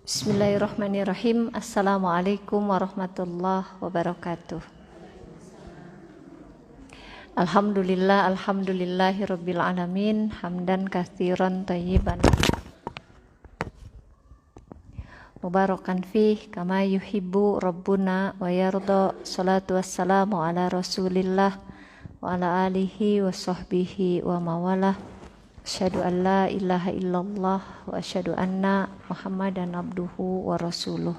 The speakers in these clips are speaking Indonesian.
Bismillahirrahmanirrahim. Assalamualaikum warahmatullahi wabarakatuh. Alhamdulillahirabbil alamin, hamdan katsiran thayyiban mubarakan fih kama yuhibbu rabbuna wa yarda. Salatu wassalamu ala Rasulillah wa ala alihi wa sahbihi wa mawalah. Asyhadu an la ilaha illallah wa asyhadu anna Muhammadan abduhu wa rasuluh.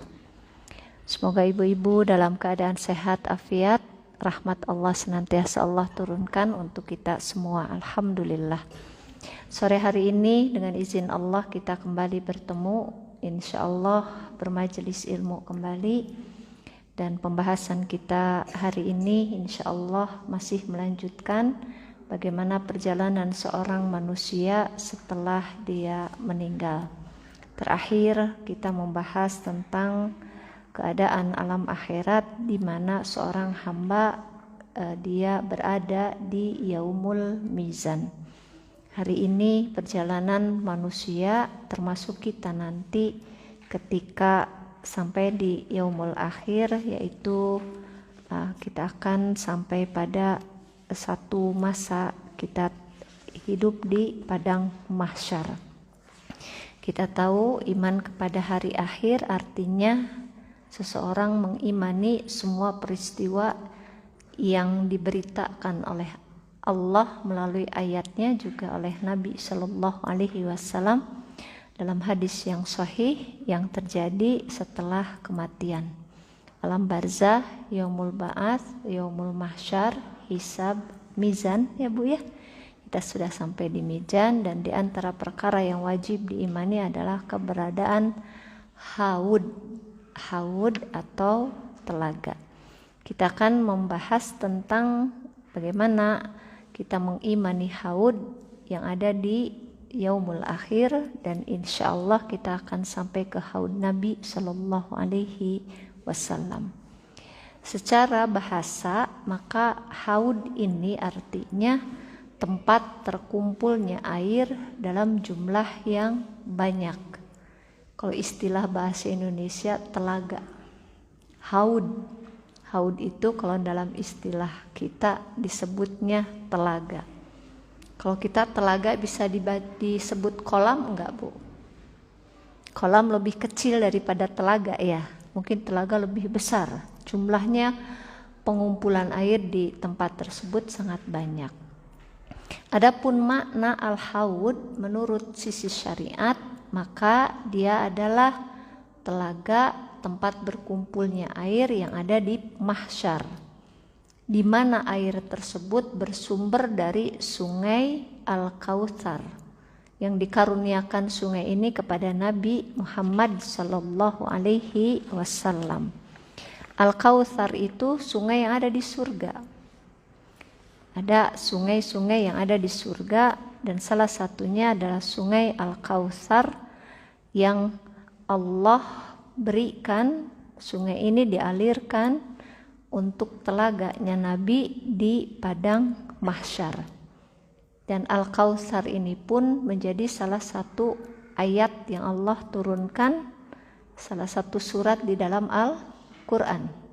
Semoga ibu-ibu dalam keadaan sehat afiat, rahmat Allah senantiasa Allah turunkan untuk kita semua. Alhamdulillah. Sore hari ini dengan izin Allah kita kembali bertemu, insyaallah bermajelis ilmu kembali, dan pembahasan kita hari ini insyaallah masih melanjutkan bagaimana perjalanan seorang manusia setelah dia meninggal. Terakhir kita membahas tentang keadaan alam akhirat di mana seorang hamba dia berada di yaumul mizan. Hari ini perjalanan manusia termasuk kita nanti ketika sampai di yaumul akhir, yaitu kita akan sampai pada satu masa kita hidup di padang mahsyar. Kita tahu iman kepada hari akhir artinya seseorang mengimani semua peristiwa yang diberitakan oleh Allah melalui ayatnya, juga oleh Nabi Shallallahu Alaihi Wasallam dalam hadis yang sahih yang terjadi setelah kematian. Alam barzah, yaumul ba'ats, yaumul mahsyar, hisab, mizan, ya Bu ya. Kita sudah sampai di mizan, dan di antara perkara yang wajib diimani adalah keberadaan haud atau telaga. Kita akan membahas tentang bagaimana kita mengimani haud yang ada di yaumul akhir, dan insya Allah kita akan sampai ke haud Nabi Sallallahu Alaihi Wasallam. Secara bahasa, maka haud ini artinya tempat terkumpulnya air dalam jumlah yang banyak. Kalau istilah bahasa Indonesia, telaga. Haud itu kalau dalam istilah kita disebutnya telaga. Kalau kita telaga bisa disebut kolam enggak, Bu? Kolam lebih kecil daripada telaga ya. Mungkin telaga lebih besar. Jumlahnya pengumpulan air di tempat tersebut sangat banyak. Adapun makna al-haud menurut sisi syariat, maka dia adalah telaga tempat berkumpulnya air yang ada di mahsyar, di mana air tersebut bersumber dari sungai Al-Kautsar yang dikaruniakan sungai ini kepada Nabi Muhammad Sallallahu Alaihi Wasallam. Al-Kautsar itu sungai yang ada di surga. Ada sungai-sungai yang ada di surga, dan salah satunya adalah sungai Al-Kautsar yang Allah berikan. Sungai ini dialirkan untuk telaganya Nabi di padang mahsyar. Dan Al-Kautsar ini pun menjadi salah satu ayat yang Allah turunkan, salah satu surat di dalam Al-Quran.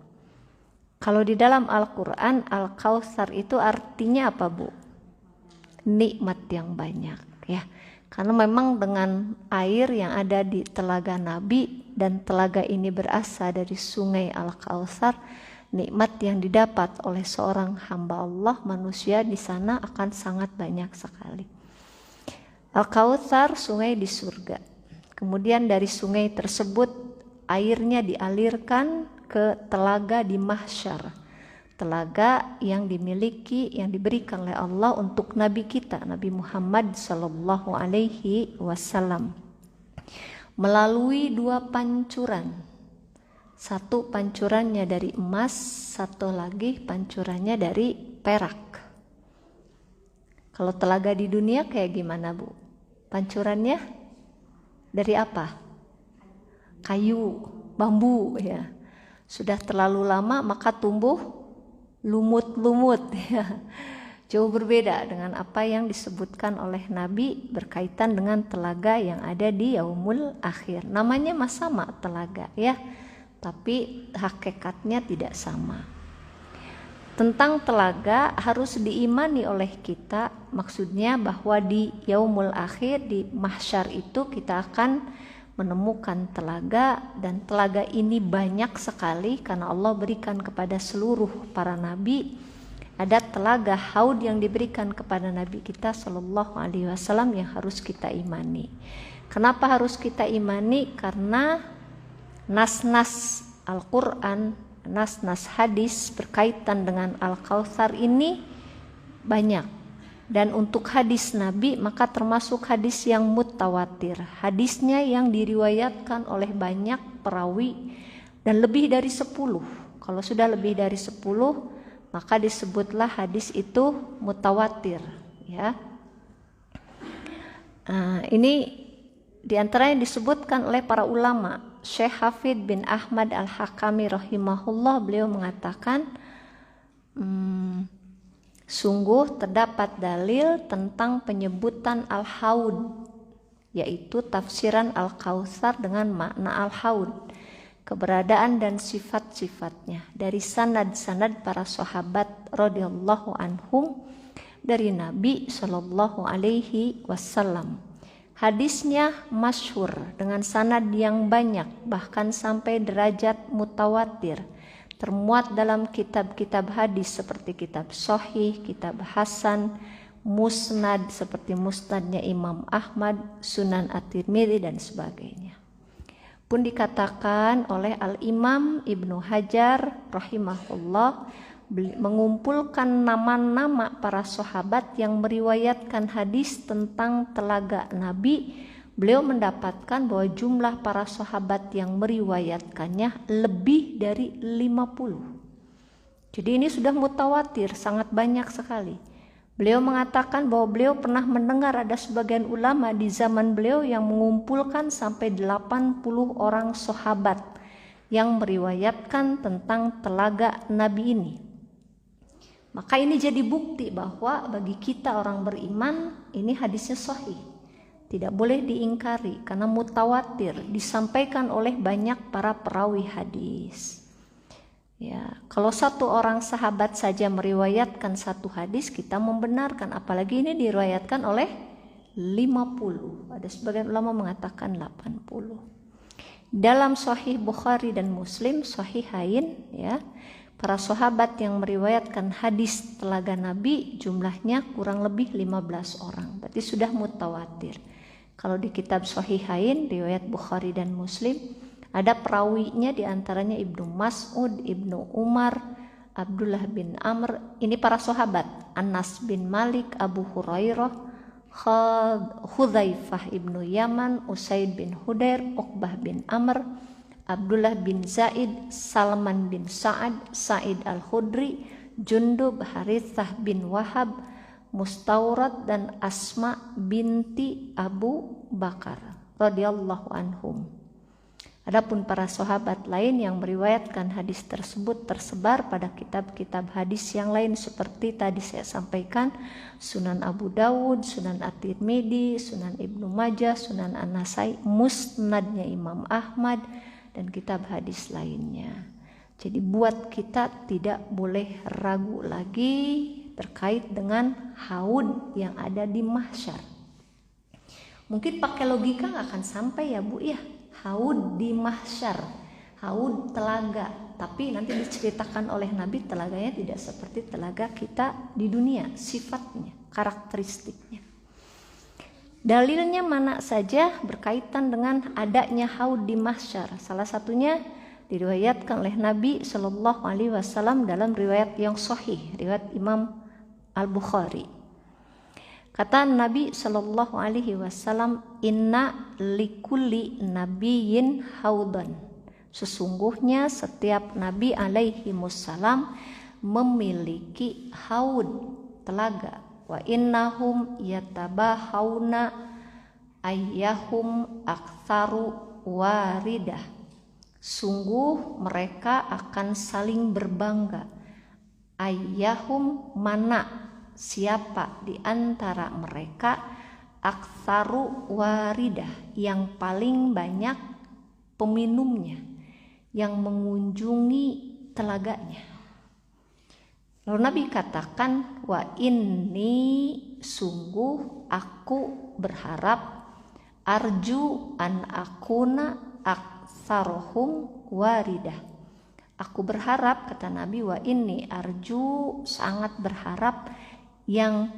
Kalau di dalam Al-Quran, Al-Kautsar itu artinya apa, Bu? Nikmat yang banyak, ya. Karena memang dengan air yang ada di telaga Nabi, dan telaga ini berasal dari sungai Al-Kautsar, nikmat yang didapat oleh seorang hamba Allah, manusia di sana akan sangat banyak sekali. Al-Kautsar sungai di surga. Kemudian dari sungai tersebut airnya dialirkan ke telaga di mahsyar. Telaga yang dimiliki, yang diberikan oleh Allah untuk Nabi kita, Nabi Muhammad Sallallahu Alaihi Wasallam, melalui dua pancuran. Satu pancurannya dari emas, satu lagi pancurannya dari perak. Kalau telaga di dunia kayak gimana, Bu? Pancurannya dari apa? Kayu, bambu, ya. Sudah terlalu lama maka tumbuh lumut-lumut, ya. Jauh berbeda dengan apa yang disebutkan oleh Nabi berkaitan dengan telaga yang ada di yaumul akhir. Namanya mah sama telaga ya, tapi hakikatnya tidak sama. Tentang telaga harus diimani oleh kita, maksudnya bahwa di yaumul akhir, di mahsyar itu kita akan menemukan telaga, dan telaga ini banyak sekali karena Allah berikan kepada seluruh para nabi. Ada telaga haud yang diberikan kepada Nabi kita Shallallahu Alaihi Wasallam yang harus kita imani. Kenapa harus kita imani? Karena nas-nas Al-Quran, nas-nas hadis berkaitan dengan Al-Kautsar ini banyak. Dan untuk hadis Nabi maka termasuk hadis yang mutawatir. Hadisnya yang diriwayatkan oleh banyak perawi dan lebih dari 10. Kalau sudah lebih dari 10 maka disebutlah hadis itu mutawatir ya. Ini diantara yang disebutkan oleh para ulama. Syekh Hafidh bin Ahmad Al-Hakami rahimahullah, beliau mengatakan sungguh terdapat dalil tentang penyebutan Al-Haud, yaitu tafsiran Al-Kautsar dengan makna Al-Haud, keberadaan dan sifat-sifatnya dari sanad-sanad para sahabat radhiyallahu anhum dari Nabi Shallallahu Alaihi Wasallam. Hadisnya masyhur dengan sanad yang banyak, bahkan sampai derajat mutawatir, termuat dalam kitab-kitab hadis seperti kitab Sahih, kitab Hasan, Musnad seperti Musnadnya Imam Ahmad, Sunan At-Tirmidzi dan sebagainya. Pun dikatakan oleh Al-Imam Ibnu Hajar rahimahullah, mengumpulkan nama-nama para sahabat yang meriwayatkan hadis tentang telaga Nabi. Beliau mendapatkan bahwa jumlah para sahabat yang meriwayatkannya lebih dari 50. Jadi ini sudah mutawatir, sangat banyak sekali. Beliau mengatakan bahwa beliau pernah mendengar ada sebagian ulama di zaman beliau yang mengumpulkan sampai 80 orang sahabat yang meriwayatkan tentang telaga Nabi ini. Maka ini jadi bukti bahwa bagi kita orang beriman ini hadisnya sahih. Tidak boleh diingkari karena mutawatir, disampaikan oleh banyak para perawi hadis. Ya, kalau satu orang sahabat saja meriwayatkan satu hadis, kita membenarkan, apalagi ini diriwayatkan oleh 50. Ada sebagian ulama mengatakan 80. Dalam Sahih Bukhari dan Muslim, Sahihain ya, para sahabat yang meriwayatkan hadis telaga Nabi jumlahnya kurang lebih 15 orang. Berarti sudah mutawatir. Kalau di kitab Sahihain riwayat Bukhari dan Muslim, ada perawinya diantaranya Ibnu Mas'ud, Ibnu Umar, Abdullah bin Amr, ini para sahabat, Anas bin Malik, Abu Hurairah, Hudzaifah ibnu Yaman, Usaid bin Hudair, Uqbah bin Amr, Abdullah bin Zaid, Salman bin Sa'ad, Sa'id al-Khudri, Jundub, Harithah bin Wahab, Mustawrad dan Asma binti Abu Bakar radhiyallahu anhum. Adapun para sahabat lain yang meriwayatkan hadis tersebut tersebar pada kitab-kitab hadis yang lain seperti tadi saya sampaikan, Sunan Abu Dawud, Sunan At-Tirmidzi, Sunan Ibnu Majah, Sunan An-Nasai, Musnadnya Imam Ahmad dan kitab hadis lainnya. Jadi buat kita tidak boleh ragu lagi terkait dengan haud yang ada di mahsyar. Mungkin pakai logika gak akan sampai ya Bu ya, haud di mahsyar, haud telaga, tapi nanti diceritakan oleh Nabi telaganya tidak seperti telaga kita di dunia, sifatnya, karakteristiknya. Dalilnya mana saja berkaitan dengan adanya haud di mahsyar. Salah satunya diriwayatkan oleh Nabi Shallallahu Alaihi Wasallam dalam riwayat yang sahih, riwayat Imam Al-Bukhari. Kata Nabi Shallallahu Alaihi Wasallam, Inna likulli nabiyyin haudan. Sesungguhnya setiap Nabi alaihi wassalam memiliki haud, telaga. Wa innahum yatabahawna ayyahum aktsaru waridah. Sungguh mereka akan saling berbangga. Ayyahum mana, siapa di antara mereka aktsaru waridah, yang paling banyak peminumnya, yang mengunjungi telaganya. Lalu Nabi katakan, wa inni, sungguh aku berharap, arju an akuna aktsarohum waridah. Aku berharap, kata Nabi, wa inni arju, sangat berharap yang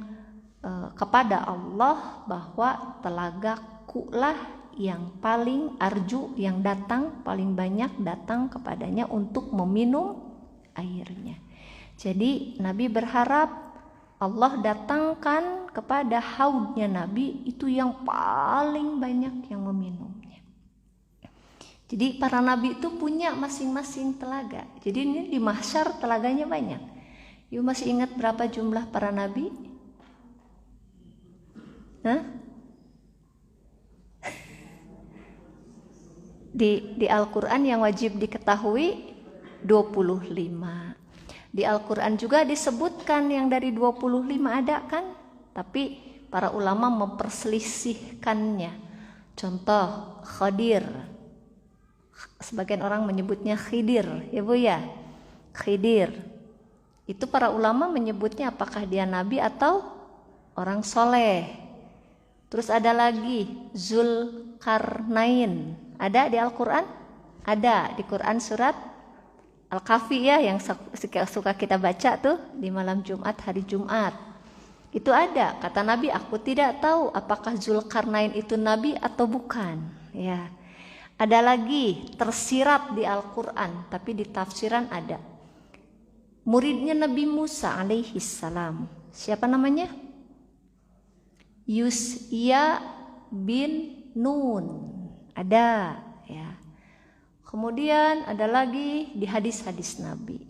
kepada Allah bahwa telagaku lah yang paling arju, yang datang paling banyak datang kepadanya untuk meminum airnya. Jadi Nabi berharap Allah datangkan kepada haudnya Nabi itu yang paling banyak yang meminumnya. Jadi para nabi itu punya masing-masing telaga. Jadi ini di mahsyar telaganya banyak. Yuk, masih ingat berapa jumlah para nabi? Di Al-Quran yang wajib diketahui 25. Di Al-Quran juga disebutkan yang dari 25 ada kan? Tapi para ulama memperselisihkannya. Contoh Khadir. Sebagian orang menyebutnya Khidir, ya Bu ya. Khidir. Itu para ulama menyebutnya apakah dia nabi atau orang soleh. Terus ada lagi Zulkarnain. Ada di Al-Quran? Ada di Quran surat Al-Kahfi ya, yang suka kita baca tuh di malam Jumat, hari Jumat. Itu ada, kata Nabi, aku tidak tahu apakah Zulkarnain itu nabi atau bukan. Ya. Ada lagi tersirat di Al-Quran, tapi di tafsiran ada. Muridnya Nabi Musa alaihi salam. Siapa namanya? Yusya bin Nun. Ada ya. Kemudian ada lagi di hadis-hadis Nabi.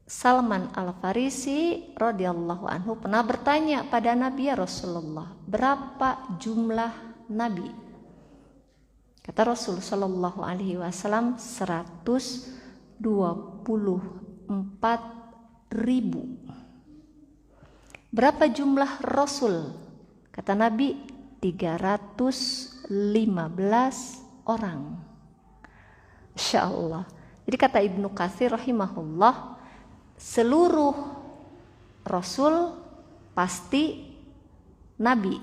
Salman Al-Farisi radhiyallahu anhu pernah bertanya pada Nabi, ya Rasulullah, berapa jumlah nabi? Kata Rasul sallallahu alaihi wasallam 124.000. Berapa jumlah Rasul? Kata Nabi 315 orang. Insya Allah. Jadi kata Ibnu Katsir rahimahullah, seluruh Rasul pasti Nabi,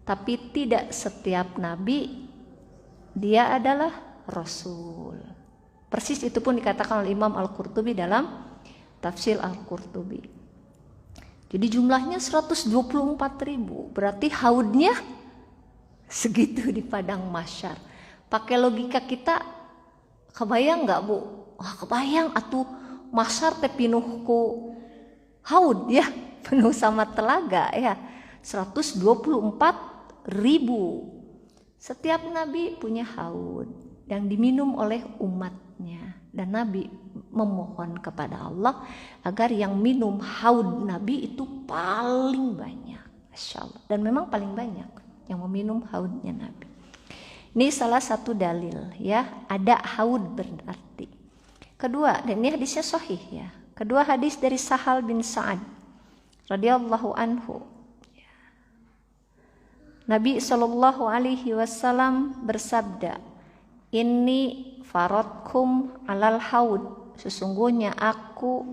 tapi tidak setiap Nabi dia adalah Rasul. Persis itu pun dikatakan oleh Imam Al-Qurtubi dalam Tafsir Al-Qurtubi. Jadi jumlahnya 124.000, berarti haudnya segitu di padang mahsyar. Pakai logika kita, kebayang nggak Bu? Wah, kebayang atuh mahsyar teh pinuh ku haud ya, penuh sama telaga ya. 124.000. Setiap nabi punya haud yang diminum oleh umatnya, dan Nabi memohon kepada Allah agar yang minum haud Nabi itu paling banyak, Masya Allah. Dan memang paling banyak yang meminum haudnya Nabi. Ini salah satu dalil ya, ada haud berarti. Kedua, dan ini hadisnya sahih ya. Kedua hadis dari Sahal bin Sa'ad radhiyallahu anhu. Nabi sallallahu alaihi wasallam bersabda, "Inni faradkum alal haud." Sesungguhnya aku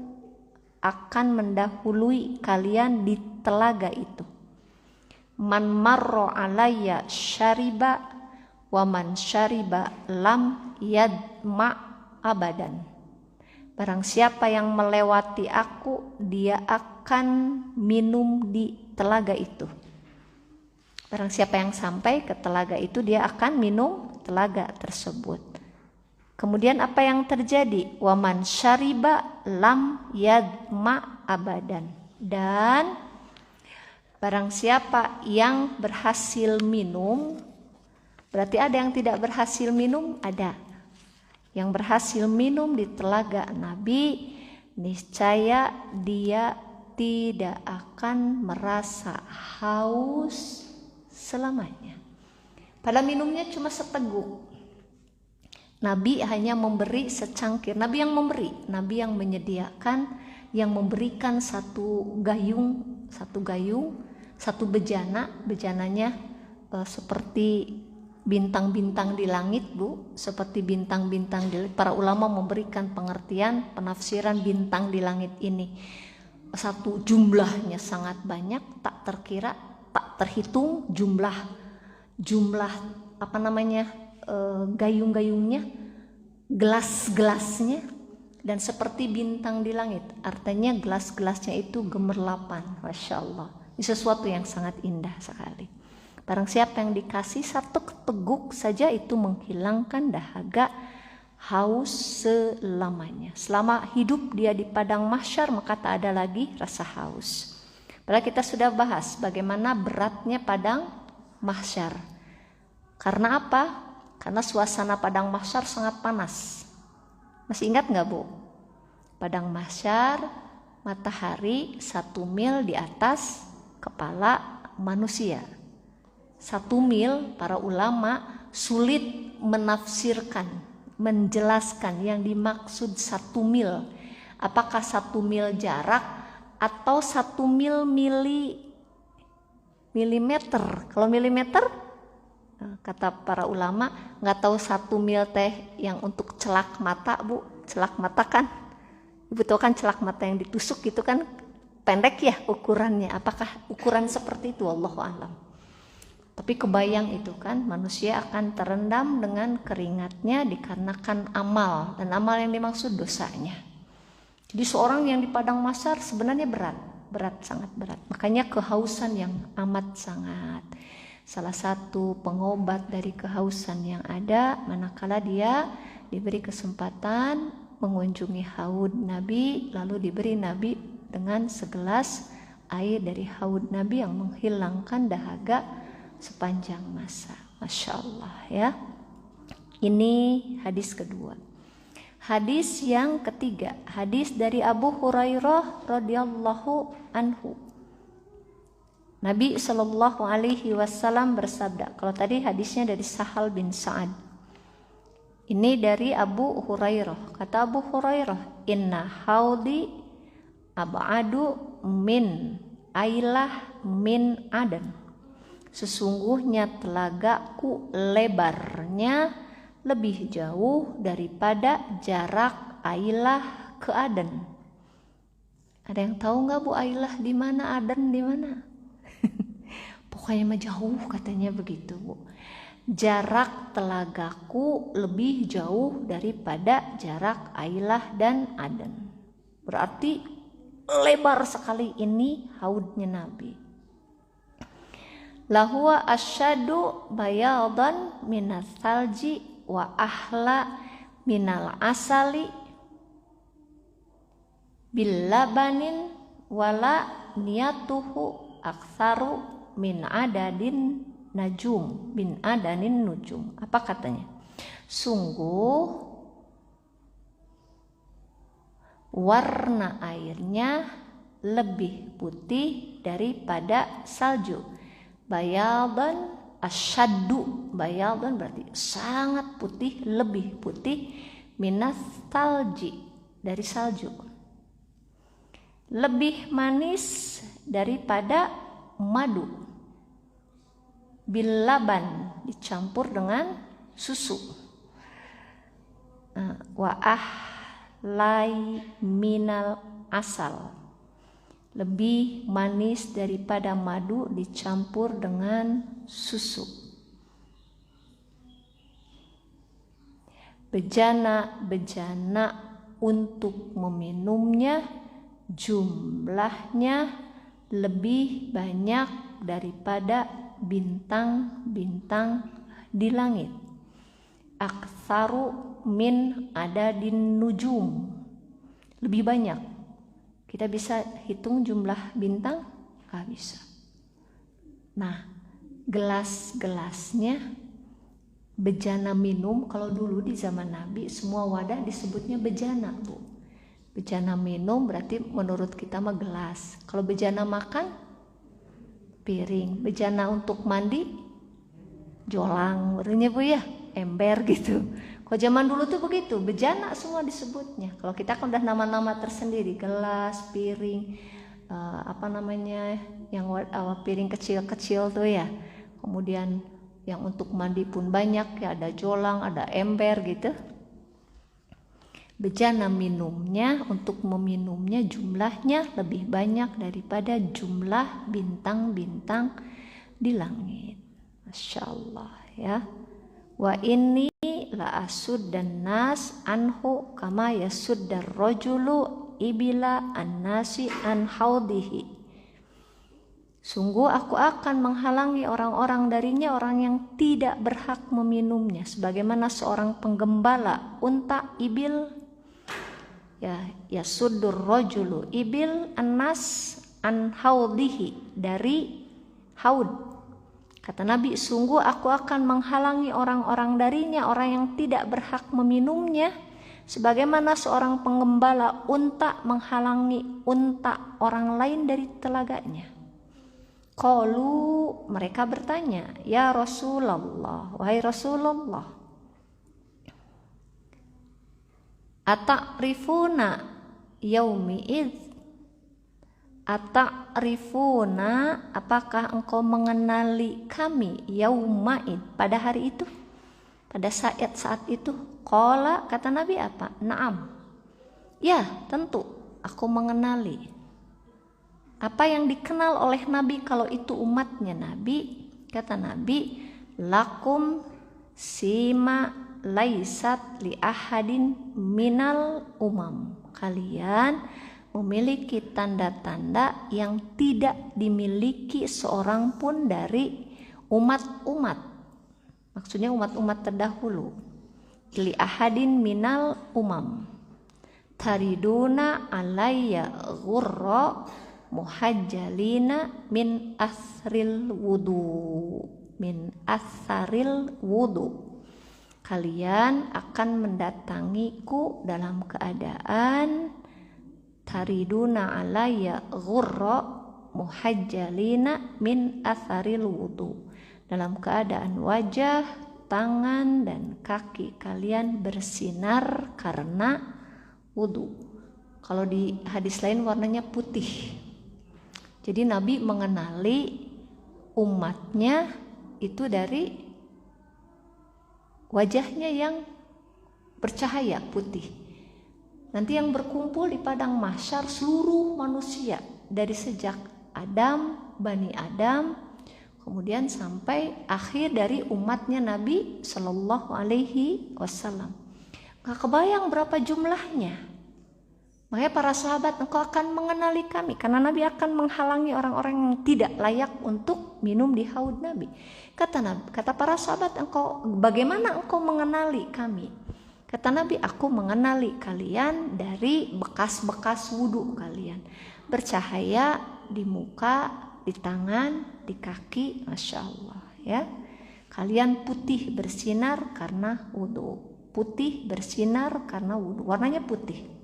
akan mendahului kalian di telaga itu. Man marra alayya syariba wa man syariba lam yadma abadan. Barang siapa yang melewati aku, dia akan minum di telaga itu. Barang siapa yang sampai ke telaga itu, dia akan minum telaga tersebut. Kemudian apa yang terjadi? Waman syariba lam yadma abadan. Dan barang siapa yang berhasil minum, berarti ada yang tidak berhasil minum? Ada. Yang berhasil minum di telaga Nabi, niscaya dia tidak akan merasa haus selamanya. Padahal minumnya cuma seteguk. Nabi hanya memberi secangkir. Nabi yang memberi, Nabi yang menyediakan, yang memberikan satu gayung satu gayung, satu bejana. Bejananya seperti bintang-bintang di langit, Bu. Seperti bintang-bintang di langit. Para ulama memberikan pengertian, penafsiran bintang di langit ini. Satu, jumlahnya sangat banyak, tak terkira, tak terhitung jumlah gayung-gayungnya, gelas-gelasnya, dan seperti bintang di langit. Artinya gelas-gelasnya itu gemerlapan. Masya Allah, ini sesuatu yang sangat indah sekali. Barang siapa yang dikasih satu teguk saja, itu menghilangkan dahaga haus selamanya. Selama hidup dia di padang mahsyar, maka tak ada lagi rasa haus. Padahal kita sudah bahas bagaimana beratnya padang mahsyar. Karena apa? Karena suasana padang mahsyar sangat panas. Masih ingat gak, Bu? Padang mahsyar, matahari 1 mil di atas kepala manusia. 1 mil, para ulama sulit menafsirkan, menjelaskan yang dimaksud 1 mil. Apakah 1 mil jarak atau 1 mil milimeter? Kalau milimeter, kata para ulama, nggak tahu 1 mil teh yang untuk celak mata, Bu. Celak mata kan, Ibu tahu kan celak mata yang ditusuk gitu kan, pendek ya ukurannya. Apakah ukuran seperti itu? Wallahu a'lam. Tapi kebayang itu kan, manusia akan terendam dengan keringatnya dikarenakan amal, dan amal yang dimaksud dosanya. Jadi seorang yang di padang mahsyar sebenarnya berat, sangat berat. Makanya kehausan yang amat sangat. Salah satu pengobat dari kehausan yang ada, manakala dia diberi kesempatan mengunjungi haud Nabi, lalu diberi Nabi dengan segelas air dari haud Nabi yang menghilangkan dahaga sepanjang masa. Masya Allah ya. Ini hadis kedua. Hadis yang ketiga, hadis dari Abu Hurairah radhiyallahu anhu. Nabi Shallallahu Alaihi Wasallam bersabda. Kalau tadi hadisnya dari Sahal bin Sa'ad, ini dari Abu Hurairah. Kata Abu Hurairah, Inna haudi ab'adu min ailah min adan. Sesungguhnya telagaku lebarnya lebih jauh daripada jarak Ailah ke Aden. Ada yang tahu nggak, Bu, Ailah di mana, Aden di mana? Pokoknya mah jauh, katanya begitu, Bu. Jarak telagaku lebih jauh daripada jarak Ailah dan Aden. Berarti lebar sekali ini haudnya Nabi. Lahuwa asyadu bayadan minas salji wa ahla minal asali billabanin wala niyatuhu aksaru min adadin najum bin adanin nujum. Apa katanya? Sungguh warna airnya lebih putih daripada salju. Bayadan asyaddu, bayadan berarti sangat putih, lebih putih, minas salji, dari salju. Lebih manis daripada madu. Billaban, dicampur dengan susu. Wa ahlai minal asal. Lebih manis daripada madu dicampur dengan susu. Bejana-bejana untuk meminumnya jumlahnya lebih banyak daripada bintang-bintang di langit. Aksaru min adadin nujum. Lebih banyak. Kita bisa hitung jumlah bintang? Gak bisa. Nah, gelas-gelasnya bejana minum. Kalau dulu di zaman Nabi semua wadah disebutnya bejana, Bu. Bejana minum berarti menurut kita mah gelas. Kalau bejana makan, piring. Bejana untuk mandi, jolang, berarti Bu ya, ember gitu. Kalau zaman dulu tuh begitu, bejana semua disebutnya. Kalau kita kan udah nama-nama tersendiri, gelas, piring, yang piring kecil-kecil tuh ya. Kemudian yang untuk mandi pun banyak ya, ada jolang, ada ember gitu. Bejana minumnya, untuk meminumnya jumlahnya lebih banyak daripada jumlah bintang-bintang di langit. Masya Allah ya. Wa inni la asuddan nas anhu kama yasuddar rajulu ibila an-nasi an haudihi. Sungguh aku akan menghalangi orang-orang darinya, orang yang tidak berhak meminumnya, sebagaimana seorang penggembala unta ibil ya suddur rajulu ibil an-nas an haudihi, dari haud. Kata Nabi, sungguh aku akan menghalangi orang-orang darinya, orang yang tidak berhak meminumnya, sebagaimana seorang penggembala unta menghalangi unta orang lain dari telaganya. Qalu, mereka bertanya, ya Rasulullah, wahai Rasulullah, ata'rifuna yaumi idz, ata'rifuna, apakah engkau mengenali kami, yauma'id, pada hari itu, pada saat itu. Qala, kata Nabi apa? Naam, ya tentu aku mengenali. Apa yang dikenal oleh Nabi kalau itu umatnya Nabi? Kata Nabi, lakum sima laisat li ahadin minal umam, kalian memiliki tanda-tanda yang tidak dimiliki seorang pun dari umat-umat. Maksudnya umat-umat terdahulu. Li ahadin minal umam. Tariduna alayya ghurra muhajjalina min asril wudu. Min asaril wudu. Kalian akan mendatangiku dalam keadaan tariduna alayya ghurra muhajjalina min asaril wudu, dalam keadaan wajah, tangan dan kaki kalian bersinar karena wudu. Kalau di hadis lain warnanya putih. Jadi Nabi mengenali umatnya itu dari wajahnya yang bercahaya putih. Nanti yang berkumpul di padang mahsyar seluruh manusia, dari sejak Adam, Bani Adam, kemudian sampai akhir dari umatnya Nabi Sallallahu Alaihi Wasallam. Gak kebayang berapa jumlahnya. Makanya para sahabat, engkau akan mengenali kami, karena Nabi akan menghalangi orang-orang yang tidak layak untuk minum di haud Nabi. Kata para sahabat, bagaimana engkau mengenali kami? Kata Nabi, aku mengenali kalian dari bekas-bekas wudhu kalian, bercahaya di muka, di tangan, di kaki, Masya Allah ya. Kalian putih bersinar karena wudhu, putih bersinar karena wudhu, warnanya putih.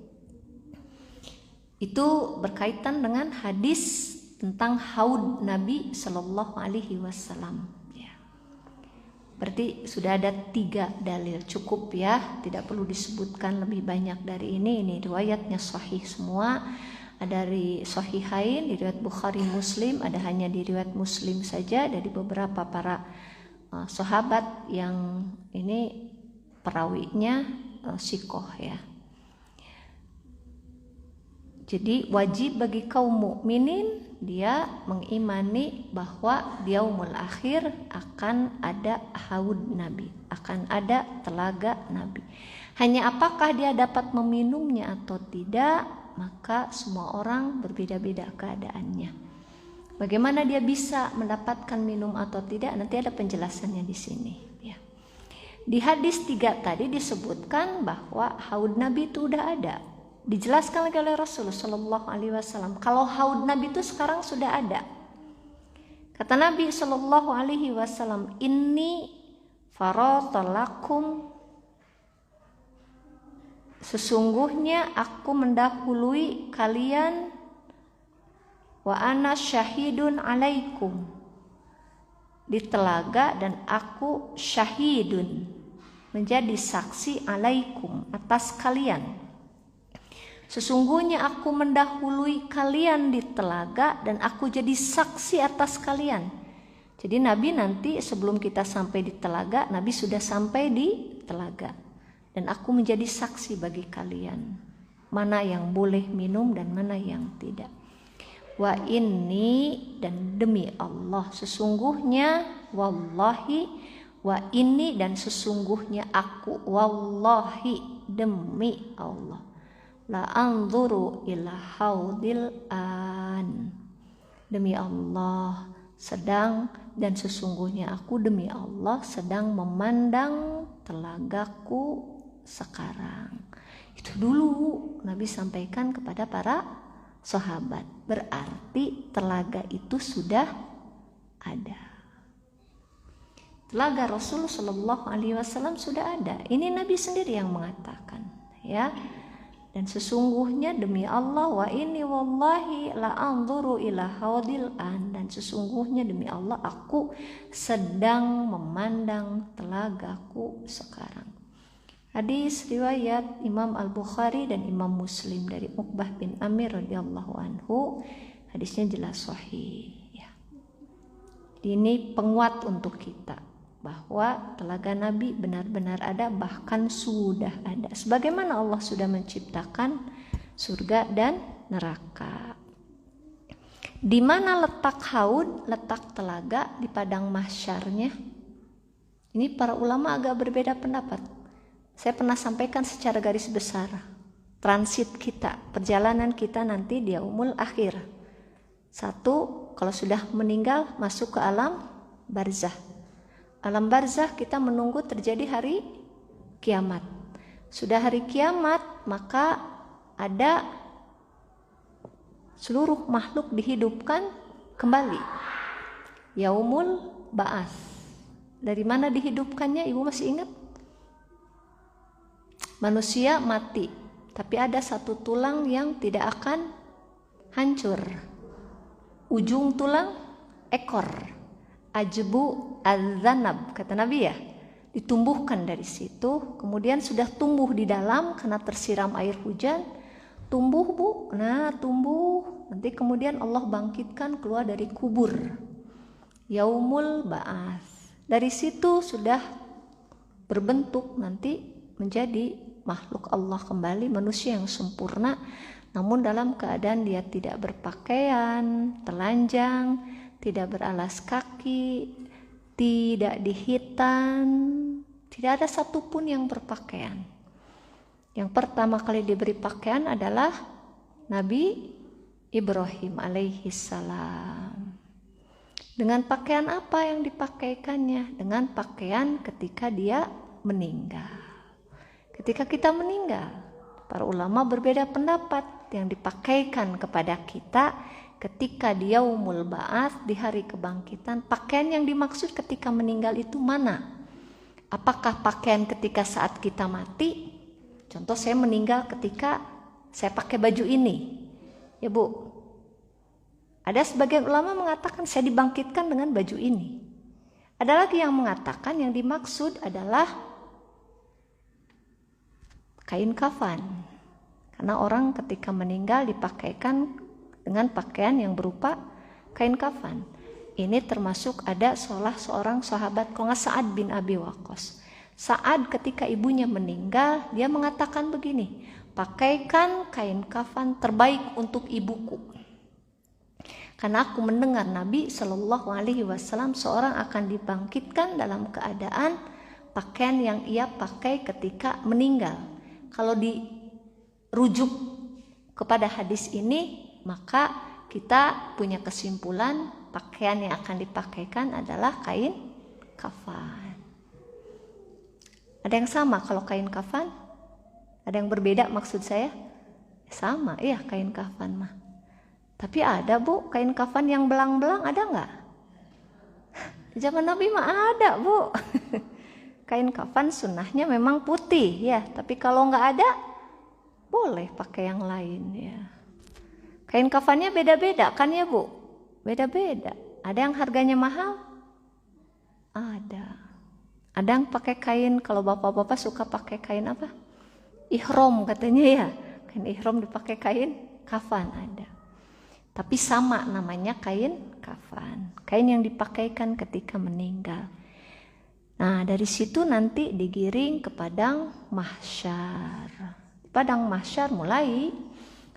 Itu berkaitan dengan hadis tentang haud Nabi Sallallahu Alaihi Wasallam. Ya. Berarti sudah ada 3 dalil, cukup ya, tidak perlu disebutkan lebih banyak dari ini. Ini riwayatnya sahih semua, ada dari Sahihain, di riwayat Bukhari Muslim, ada hanya di riwayat Muslim saja dari beberapa para sahabat yang ini perawinya sikoh ya. Jadi wajib bagi kaum mukminin dia mengimani bahwa di yaumul akhir akan ada haud Nabi, akan ada telaga Nabi. Hanya apakah dia dapat meminumnya atau tidak, maka semua orang berbeda-beda keadaannya. Bagaimana dia bisa mendapatkan minum atau tidak, nanti ada penjelasannya di sini ya. Di hadis 3 tadi disebutkan bahwa haud Nabi itu udah ada. Dijelaskan lagi oleh Rasulullah Sallallahu Alaihi Wasallam, kalau haud Nabi itu sekarang sudah ada. Kata Nabi Sallallahu Alaihi Wasallam, inni faradalakum, sesungguhnya aku mendahului kalian, wa ana syahidun alaikum, di telaga, dan aku syahidun, menjadi saksi alaikum, atas kalian. Sesungguhnya aku mendahului kalian di telaga dan aku jadi saksi atas kalian. Jadi Nabi nanti sebelum kita sampai di telaga, Nabi sudah sampai di telaga. Dan aku menjadi saksi bagi kalian. Mana yang boleh minum dan mana yang tidak. Wa inni, dan demi Allah, sesungguhnya, wallahi, wa inni, dan sesungguhnya aku, wallahi, demi Allah, la anzuru ila haudil an, demi Allah sedang, dan sesungguhnya aku demi Allah sedang memandang telagaku sekarang. Itu dulu Nabi sampaikan kepada para sahabat, berarti telaga itu sudah ada. Telaga Rasul Shallallahu Alaihi Wasallam sudah ada. Ini Nabi sendiri yang mengatakan, ya. Dan sesungguhnya demi Allah, wa inni wallahi la anzuru ila haudil an, dan sesungguhnya demi Allah aku sedang memandang telagaku sekarang. Hadis riwayat Imam Al-Bukhari dan Imam Muslim dari Uqbah bin Amir radhiyallahu anhu. Hadisnya jelas sahih, ya. Ini penguat untuk kita bahwa telaga Nabi benar-benar ada, bahkan sudah ada. Sebagaimana Allah sudah menciptakan surga dan neraka. Di mana letak haud, letak telaga? Di padang mahsyarnya. Ini para ulama agak berbeda pendapat. Saya pernah sampaikan secara garis besar transit kita, perjalanan kita nanti di yaumul akhir. Satu, kalau sudah meninggal masuk ke alam barzah. Alam barzah kita menunggu terjadi hari kiamat. Sudah hari kiamat, maka ada seluruh makhluk dihidupkan kembali. Yaumul ba'ats. Dari mana dihidupkannya? Ibu masih ingat? Manusia mati, tapi ada satu tulang yang tidak akan hancur. Ujung tulang ekor. Ajbu al-zanab, kata Nabi, ya. Ditumbuhkan dari situ, kemudian sudah tumbuh di dalam karena tersiram air hujan. Tumbuh, Bu. Nah, tumbuh. Nanti kemudian Allah bangkitkan keluar dari kubur. Yaumul ba'ats. Dari situ sudah berbentuk nanti menjadi makhluk Allah kembali, manusia yang sempurna, namun dalam keadaan dia tidak berpakaian, telanjang, tidak beralas kaki, tidak dihitan, tidak ada satupun yang berpakaian. Yang pertama kali diberi pakaian adalah Nabi Ibrahim alaihi salam. Dengan pakaian apa yang dipakaikannya? Dengan pakaian ketika dia meninggal. Ketika kita meninggal, para ulama berbeda pendapat. Yang dipakaikan kepada kita ketika di yaumul ba'ats, di hari kebangkitan, pakaian yang dimaksud ketika meninggal itu mana? Apakah pakaian ketika saat kita mati? Contoh, saya meninggal ketika saya pakai baju ini, ya Bu. Ada sebagian ulama mengatakan saya dibangkitkan dengan baju ini. Ada lagi yang mengatakan yang dimaksud adalah kain kafan. Karena orang ketika meninggal dipakaikan dengan pakaian yang berupa kain kafan. Ini termasuk ada salah seorang sahabat, kalau nggak Sa'ad bin Abi Waqqas. Sa'ad ketika ibunya meninggal, dia mengatakan begini, pakaikan kain kafan terbaik untuk ibuku. Karena aku mendengar Nabi Shallallahu Alaihi Wasallam seorang akan dibangkitkan dalam keadaan pakaian yang ia pakai ketika meninggal. Kalau dirujuk kepada hadis ini, maka kita punya kesimpulan pakaian yang akan dipakaikan adalah kain kafan. Ada yang sama kalau kain kafan? Ada yang berbeda maksud saya? Sama, iya kain kafan mah. Tapi ada Bu, kain kafan yang belang-belang ada nggak? Zaman Nabi mah ada Bu. Kain kafan sunnahnya memang putih ya, tapi kalau nggak ada boleh pakai yang lain ya. Kain kafannya beda-beda kan ya Bu? Beda-beda. Ada yang harganya mahal? Ada. Ada yang pakai kain, kalau bapak-bapak suka pakai kain apa? Ihrom katanya ya. Kain ihram dipakai kain kafan ada. Tapi sama namanya kain kafan. Kain yang dipakaikan ketika meninggal. Nah, dari situ nanti digiring ke padang mahsyar. Padang mahsyar mulai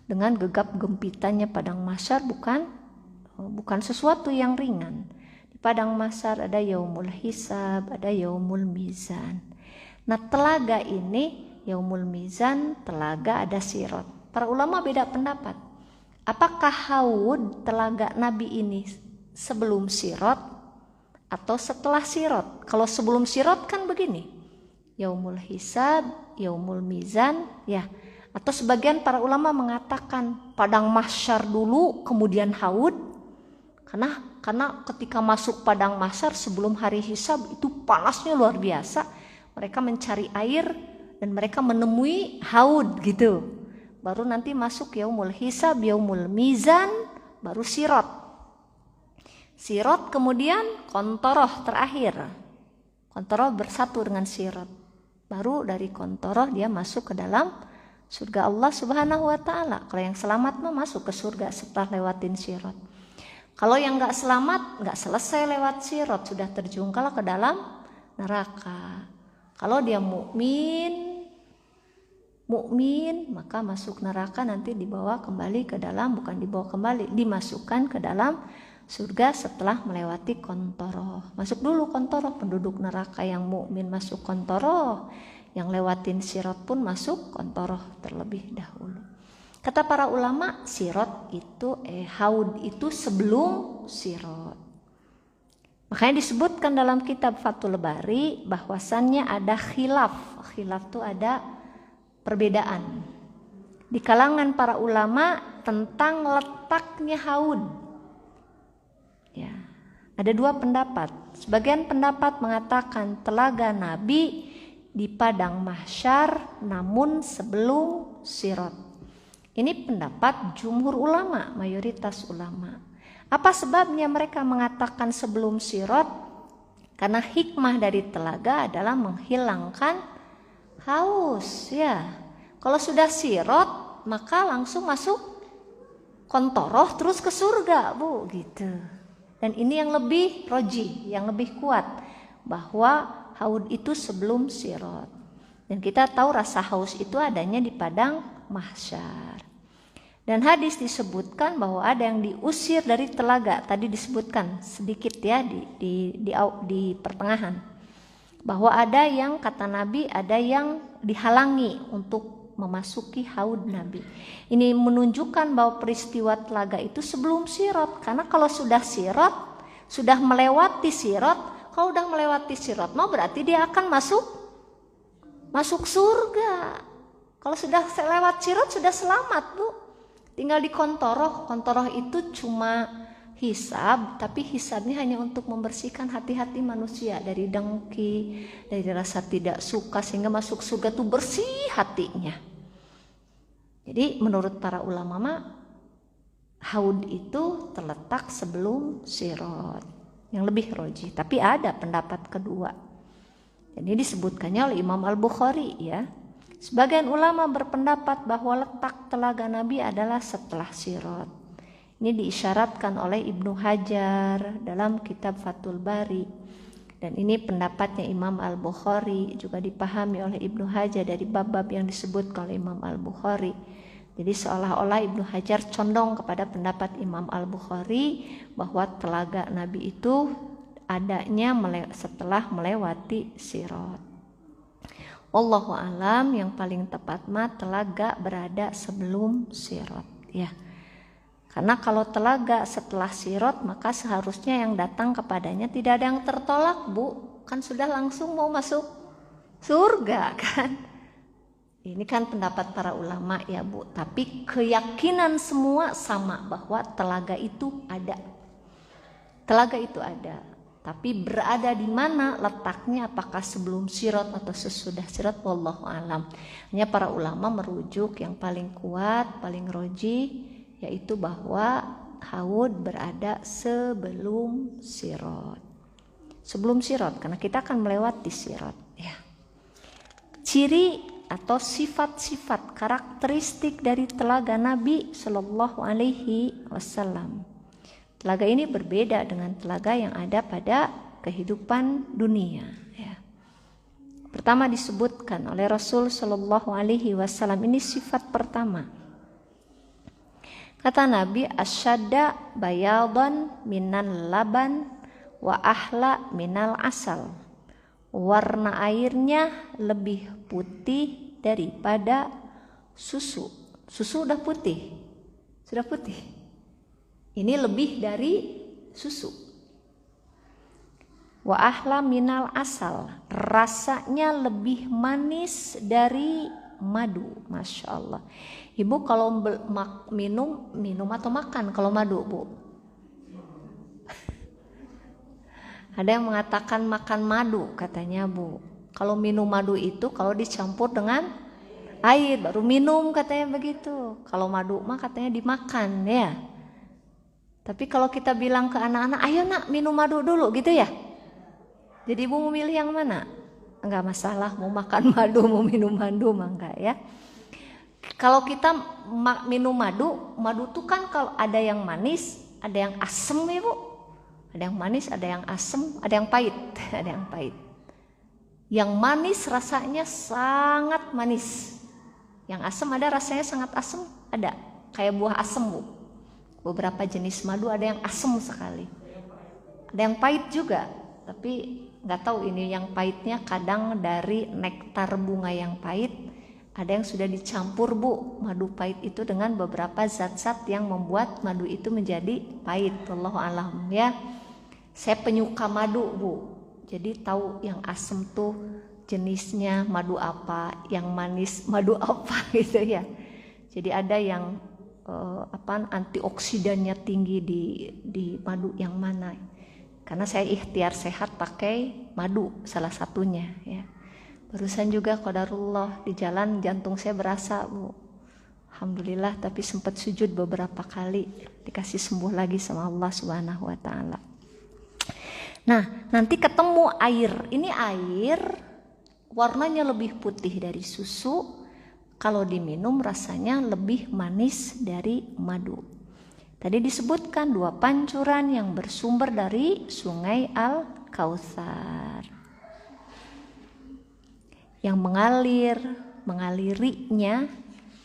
dengan gegap gempitannya padang mahsyar bukan sesuatu yang ringan. Di padang mahsyar ada yaumul hisab, ada yaumul mizan. Nah, telaga ini yaumul mizan, telaga ada sirat. Para ulama beda pendapat. Apakah haud telaga Nabi ini sebelum sirat atau setelah sirat? Kalau sebelum sirat kan begini, yaumul hisab, yaumul mizan, ya. Atau sebagian para ulama mengatakan padang mahsyar dulu, kemudian haud. Karena ketika masuk padang mahsyar sebelum hari hisab itu panasnya luar biasa. Mereka mencari air dan mereka menemui haud gitu. Baru nanti masuk yaumul hisab, yaumul mizan, baru sirat. Sirat kemudian kontoroh terakhir. Kontoroh bersatu dengan sirat. Baru dari kontoroh dia masuk ke dalam surga Allah Subhanahu wa ta'ala. Kalau yang selamat mah masuk ke surga setelah lewatin sirat. Kalau yang gak selamat, gak selesai lewat sirat, sudah terjungkal ke dalam neraka. Kalau dia mukmin maka masuk neraka, nanti dibawa kembali ke dalam, bukan dibawa kembali, dimasukkan ke dalam surga setelah melewati kontoroh. Masuk dulu kontoroh, penduduk neraka yang mukmin masuk kontoroh, yang lewatin sirat pun masuk kontoroh terlebih dahulu. Kata para ulama, sirat itu haud itu sebelum sirat. Makanya disebutkan dalam kitab Fathul Bari bahwasannya ada khilaf. Khilaf itu ada perbedaan di kalangan para ulama tentang letaknya haud. Ya, ada dua pendapat. Sebagian pendapat mengatakan telaga Nabi di padang mahsyar namun sebelum sirat. Ini pendapat jumhur ulama, mayoritas ulama. Apa sebabnya mereka mengatakan sebelum sirat? Karena hikmah dari telaga adalah menghilangkan haus, ya. Kalau sudah sirat, maka langsung masuk kontoroh terus ke surga, Bu, gitu. Dan ini yang lebih roji, yang lebih kuat, bahwa haud itu sebelum sirat. Dan kita tahu rasa haus itu adanya di padang mahsyar. Dan hadis disebutkan bahwa ada yang diusir dari telaga. Tadi disebutkan sedikit ya di pertengahan. Bahwa ada yang kata Nabi, ada yang dihalangi untuk memasuki haud Nabi. Ini menunjukkan bahwa peristiwa telaga itu sebelum sirat. Karena kalau sudah sirat, sudah melewati sirat, kalau sudah melewati sirat, berarti dia akan masuk surga. Kalau sudah lewat sirat sudah selamat, Bu. Tinggal di kontoroh. Kontoroh itu cuma hisab, tapi hisabnya hanya untuk membersihkan hati-hati manusia dari dengki, dari rasa tidak suka, sehingga masuk surga itu bersih hatinya. Jadi menurut para ulama haud itu terletak sebelum sirat, yang lebih roji. Tapi ada pendapat kedua. Ini disebutkannya oleh Imam Al-Bukhari, ya. Sebagian ulama berpendapat bahwa letak telaga Nabi adalah setelah sirat. Ini diisyaratkan oleh Ibnu Hajar dalam kitab Fathul Bari. Dan ini pendapatnya Imam Al-Bukhari, juga dipahami oleh Ibnu Hajar dari bab-bab yang disebutkan oleh Imam Al-Bukhari. Jadi seolah-olah Ibnu Hajar condong kepada pendapat Imam Al-Bukhari bahwa telaga Nabi itu adanya setelah melewati sirat. Wallahu alam, yang paling tepat telaga berada sebelum sirat, ya. Karena kalau telaga setelah sirat, maka seharusnya yang datang kepadanya tidak ada yang tertolak, Bu. Kan sudah langsung mau masuk surga, kan. Ini kan pendapat para ulama, ya, Bu. Tapi keyakinan semua sama bahwa telaga itu ada. Telaga itu ada. Tapi berada di mana letaknya, apakah sebelum sirat atau sesudah sirat, wallahu alam. Hanya para ulama merujuk yang paling kuat, paling roji, yaitu bahwa haud berada sebelum sirat. Sebelum sirat, karena kita akan melewati sirat, ya. Ciri atau sifat-sifat karakteristik dari telaga Nabi Shallallahu Alaihi Wasallam. Telaga ini berbeda dengan telaga yang ada pada kehidupan dunia. Ya. Pertama disebutkan oleh Rasul Shallallahu Alaihi Wasallam, ini sifat pertama. Kata Nabi, asyadda bayadan minan laban wa ahla minal asal. Warna airnya lebih putih daripada susu. Susu udah putih. Sudah putih. Ini lebih dari susu. Wa ahla minal asal. Rasanya lebih manis dari madu. Masya Allah. Ibu kalau minum atau makan kalau madu, Bu? Ada yang mengatakan makan madu katanya, Bu. Kalau minum madu itu kalau dicampur dengan air baru minum katanya begitu. Kalau madu mah katanya dimakan ya. Tapi kalau kita bilang ke anak-anak, ayo nak minum madu dulu gitu ya. Jadi Ibu mau milih yang mana? Enggak masalah, mau makan madu, mau minum madu mah enggak ya. Kalau kita minum madu, madu tuh kan kalau ada yang manis, ada yang asem ya Bu. Ada yang manis, ada yang asam, ada yang pahit, ada yang pahit. Yang manis rasanya sangat manis. Yang asam ada rasanya sangat asam, ada. Kayak buah asam, Bu. Beberapa jenis madu ada yang asam sekali. Ada yang pahit juga, tapi nggak tahu ini yang pahitnya kadang dari nektar bunga yang pahit. Ada yang sudah dicampur, Bu, madu pahit itu dengan beberapa zat-zat yang membuat madu itu menjadi pahit. Wallahu a'lam ya. Saya penyuka madu, Bu. Jadi tahu yang asam tuh jenisnya madu apa, yang manis madu apa gitu ya. Jadi ada yang antioksidannya tinggi di madu yang mana. Karena saya ikhtiar sehat pakai madu salah satunya ya. Barusan juga qadarullah di jalan jantung saya berasa, Bu. Alhamdulillah, tapi sempat sujud beberapa kali, dikasih sembuh lagi sama Allah Subhanahu wa taala. Nah, nanti ketemu air. Ini air warnanya lebih putih dari susu. Kalau diminum rasanya lebih manis dari madu. Tadi disebutkan 2 pancuran yang bersumber dari Sungai Al-Kautsar. Yang mengalirinya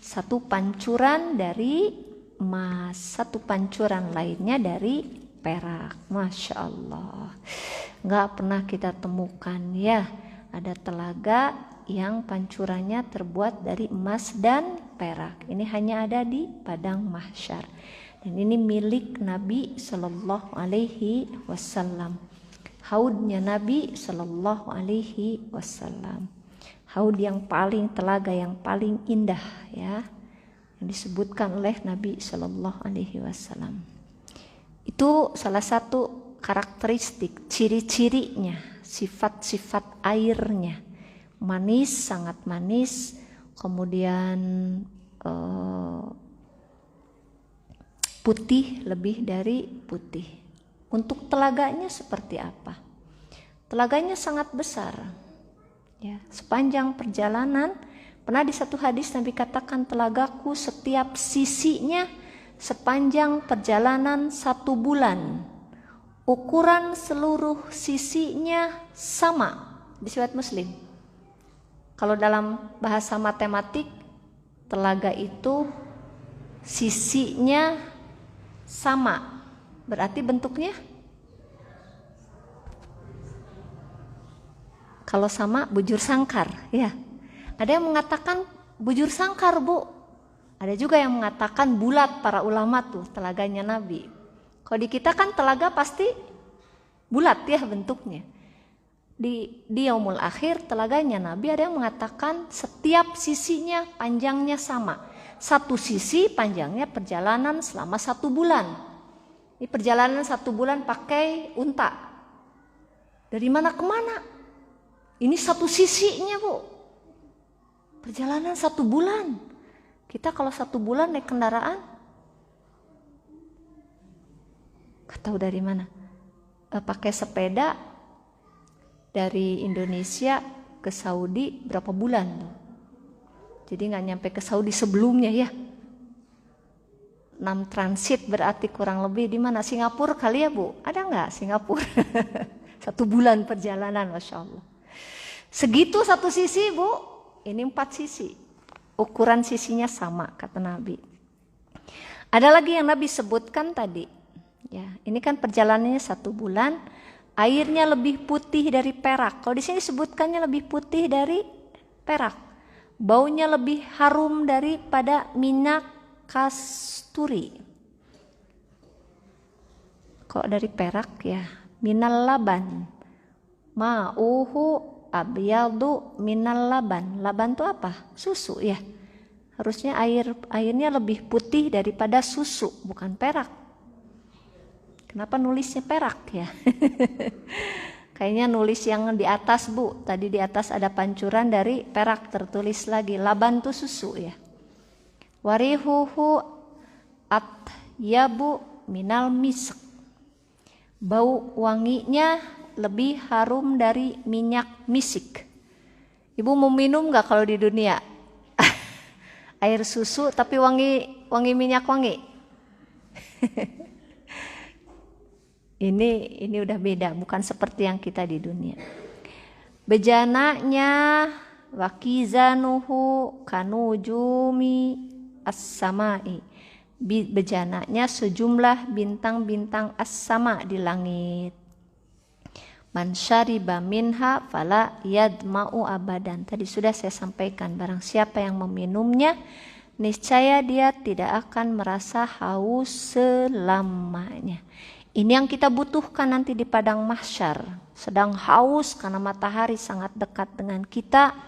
1 pancuran dari emas, 1 pancuran lainnya dari perak. Masya Allah, nggak pernah kita temukan ya ada telaga yang pancurannya terbuat dari emas dan perak. Ini hanya ada di padang mahsyar dan ini milik Nabi Shallallahu Alaihi Wasallam. Haudnya Nabi Shallallahu Alaihi Wasallam, haud yang paling, telaga yang paling indah ya, yang disebutkan oleh Nabi Shallallahu Alaihi Wasallam. Itu salah satu karakteristik, ciri-cirinya, sifat-sifat airnya. Manis, sangat manis, kemudian putih, lebih dari putih. Untuk telaganya seperti apa? Telaganya sangat besar. Ya, sepanjang perjalanan, pernah di satu hadis Nabi katakan, telagaku setiap sisinya sepanjang perjalanan 1 bulan. Ukuran seluruh sisinya sama. Di riwayat Muslim. Kalau dalam bahasa matematik, telaga itu sisinya sama. Berarti bentuknya? Kalau sama bujur sangkar, ya. Ada yang mengatakan bujur sangkar, Bu. Ada juga yang mengatakan bulat, para ulama tuh telaganya Nabi. Kalau di kita kan telaga pasti bulat ya bentuknya. Di yaumul akhir telaganya Nabi ada yang mengatakan setiap sisinya panjangnya sama. 1 sisi panjangnya perjalanan selama 1 bulan. Ini perjalanan 1 bulan pakai unta. Dari mana ke mana? Ini 1 sisinya, Bu. Perjalanan 1 bulan. Kita kalau 1 bulan naik kendaraan, gak tahu dari mana, pakai sepeda dari Indonesia ke Saudi berapa bulan tuh? Jadi nggak nyampe ke Saudi sebelumnya ya. 6 transit berarti kurang lebih di mana? Singapura kali ya Bu? Ada nggak Singapura? 1 bulan perjalanan, Masya Allah. Segitu satu sisi Bu, ini 4 sisi. Ukuran sisinya sama kata Nabi. Ada lagi yang Nabi sebutkan tadi. Ya, ini kan perjalanannya 1 bulan. Airnya lebih putih dari perak. Kalau di sini sebutkannya lebih putih dari perak. Baunya lebih harum daripada minyak kasturi. Kok dari perak ya? Minal laban. Ma'uhu abyadu minal laban. Laban itu apa? Susu ya. Harusnya airnya lebih putih daripada susu, bukan perak. Kenapa nulisnya perak ya? Kayaknya nulis yang di atas Bu. Tadi di atas ada pancuran dari perak, tertulis lagi. Laban itu susu ya. Warihuhu atyabu minal misk. Bau wanginya lebih harum dari minyak misik. Ibu mau minum gak kalau di dunia? Air susu tapi wangi minyak wangi. Ini udah beda, bukan seperti yang kita di dunia. Bejananya wakizanuhu kanujumi as-samai. Bejananya sejumlah bintang-bintang as-sama di langit. Man syariba minha fala yadma'u abadan. Tadi sudah saya sampaikan, barang siapa yang meminumnya, niscaya dia tidak akan merasa haus selamanya. Ini yang kita butuhkan nanti di padang mahsyar. Sedang haus karena matahari sangat dekat dengan kita.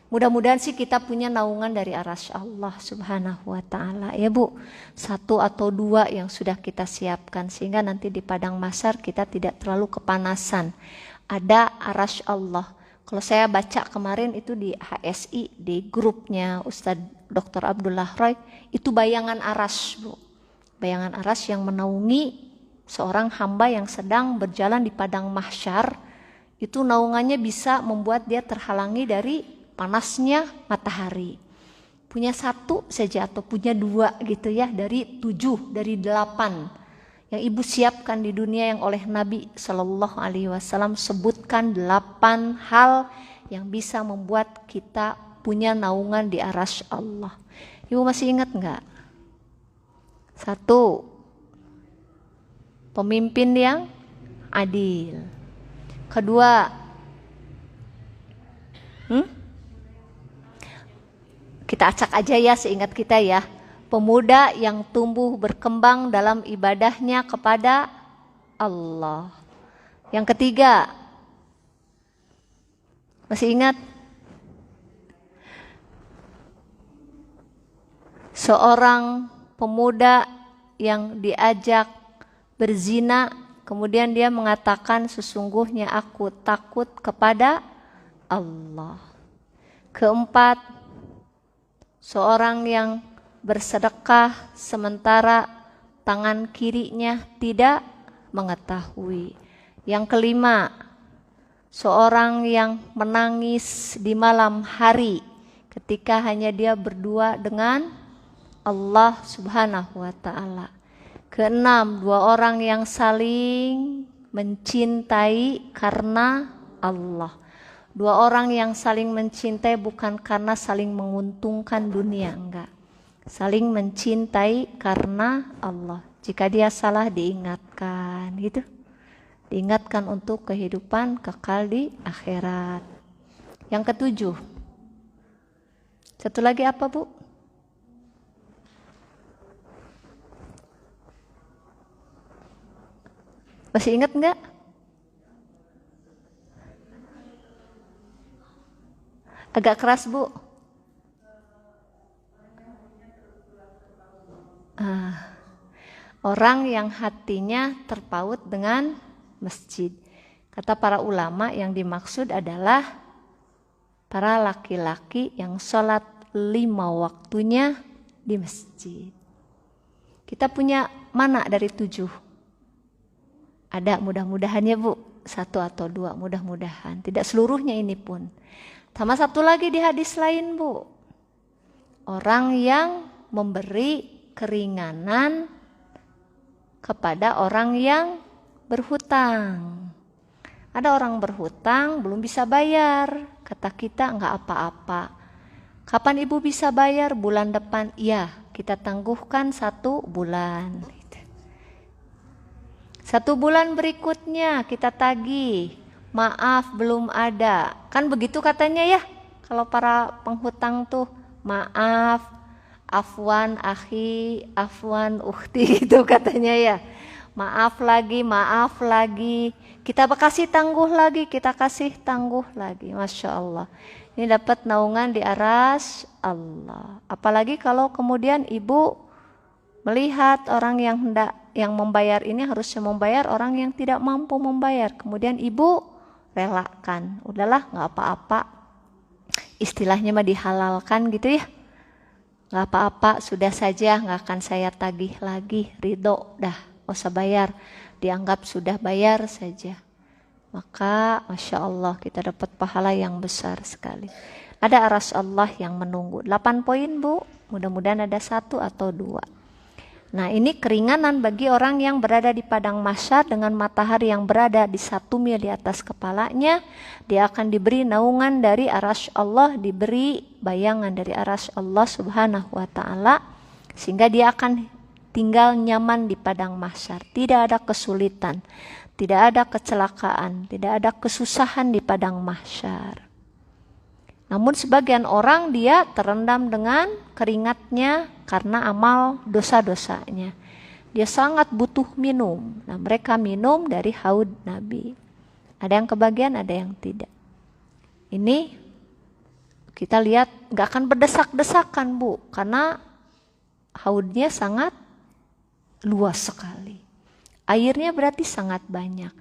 Mudah-mudahan sih kita punya naungan dari arasy Allah Subhanahu wa ta'ala. Ya Bu, 1 atau 2 yang sudah kita siapkan. Sehingga nanti di padang mahsyar kita tidak terlalu kepanasan. Ada arasy Allah. Kalau saya baca kemarin itu di HSI, di grupnya Ustadz Dr. Abdullah Roy, itu bayangan arasy Bu. Bayangan arasy yang menaungi seorang hamba yang sedang berjalan di padang mahsyar. Itu naungannya bisa membuat dia terhalangi dari panasnya matahari. Punya 1 saja atau punya 2 gitu ya, dari 7, dari 8 yang ibu siapkan di dunia yang oleh Nabi Shallallahu Alaihi Wasallam sebutkan 8 hal yang bisa membuat kita punya naungan di arasy Allah. Ibu masih ingat nggak? 1, pemimpin yang adil. 2, kita acak aja ya seingat kita ya. Pemuda yang tumbuh berkembang dalam ibadahnya kepada Allah. Yang 3, masih ingat? Seorang pemuda yang diajak berzina, kemudian dia mengatakan sesungguhnya aku takut kepada Allah. 4, seorang yang bersedekah sementara tangan kirinya tidak mengetahui. Yang 5, seorang yang menangis di malam hari ketika hanya dia berdua dengan Allah Subhanahu wa ta'ala. 6, 2 orang yang saling mencintai karena Allah. 2 orang yang saling mencintai bukan karena saling menguntungkan dunia, enggak. Saling mencintai karena Allah. Jika dia salah diingatkan, gitu. Diingatkan untuk kehidupan kekal di akhirat. Yang 7, satu lagi apa Bu? Masih ingat enggak? Agak keras Bu. Orang yang hatinya terpaut dengan masjid. Kata para ulama yang dimaksud adalah para laki-laki yang sholat 5 waktunya di masjid. Kita punya mana dari 7? Ada mudah-mudahan ya Bu. 1 atau 2 mudah-mudahan. Tidak seluruhnya ini pun. Sama satu lagi di hadis lain Bu. Orang yang memberi keringanan kepada orang yang berhutang. Ada orang berhutang belum bisa bayar, kata kita nggak apa-apa. Kapan ibu bisa bayar? Bulan depan. Iya, kita tangguhkan 1 bulan. 1 bulan berikutnya kita tagih. Maaf belum ada. Kan begitu katanya ya. Kalau para penghutang tuh, maaf, afwan akhi, afwan ukhti gitu katanya ya. Maaf lagi. Kita kasih tangguh lagi, kita kasih tangguh lagi. Masya Allah. Ini dapat naungan di aras Allah. Apalagi kalau kemudian ibu melihat orang yang membayar ini harusnya membayar orang yang tidak mampu membayar. Kemudian ibu relakan. Udahlah nggak apa-apa. Istilahnya mah dihalalkan gitu ya. Nggak apa-apa, sudah saja nggak akan saya tagih lagi. Ridho dah, nggak usah bayar. Dianggap sudah bayar saja. Maka Masya Allah kita dapat pahala yang besar sekali. Ada aras Allah yang menunggu. 8 poin Bu, mudah-mudahan ada 1 atau 2. Nah ini keringanan bagi orang yang berada di padang mahsyar dengan matahari yang berada di 1 mil di atas kepalanya. Dia akan diberi naungan dari aras Allah, diberi bayangan dari aras Allah subhanahu wa ta'ala. Sehingga dia akan tinggal nyaman di padang mahsyar. Tidak ada kesulitan, tidak ada kecelakaan, tidak ada kesusahan di padang mahsyar. Namun sebagian orang dia terendam dengan keringatnya karena amal dosa-dosanya. Dia sangat butuh minum. Nah mereka minum dari haud Nabi. Ada yang kebagian, ada yang tidak. Ini kita lihat gak akan berdesak-desakan Bu. Karena haudnya sangat luas sekali. Airnya berarti sangat banyak.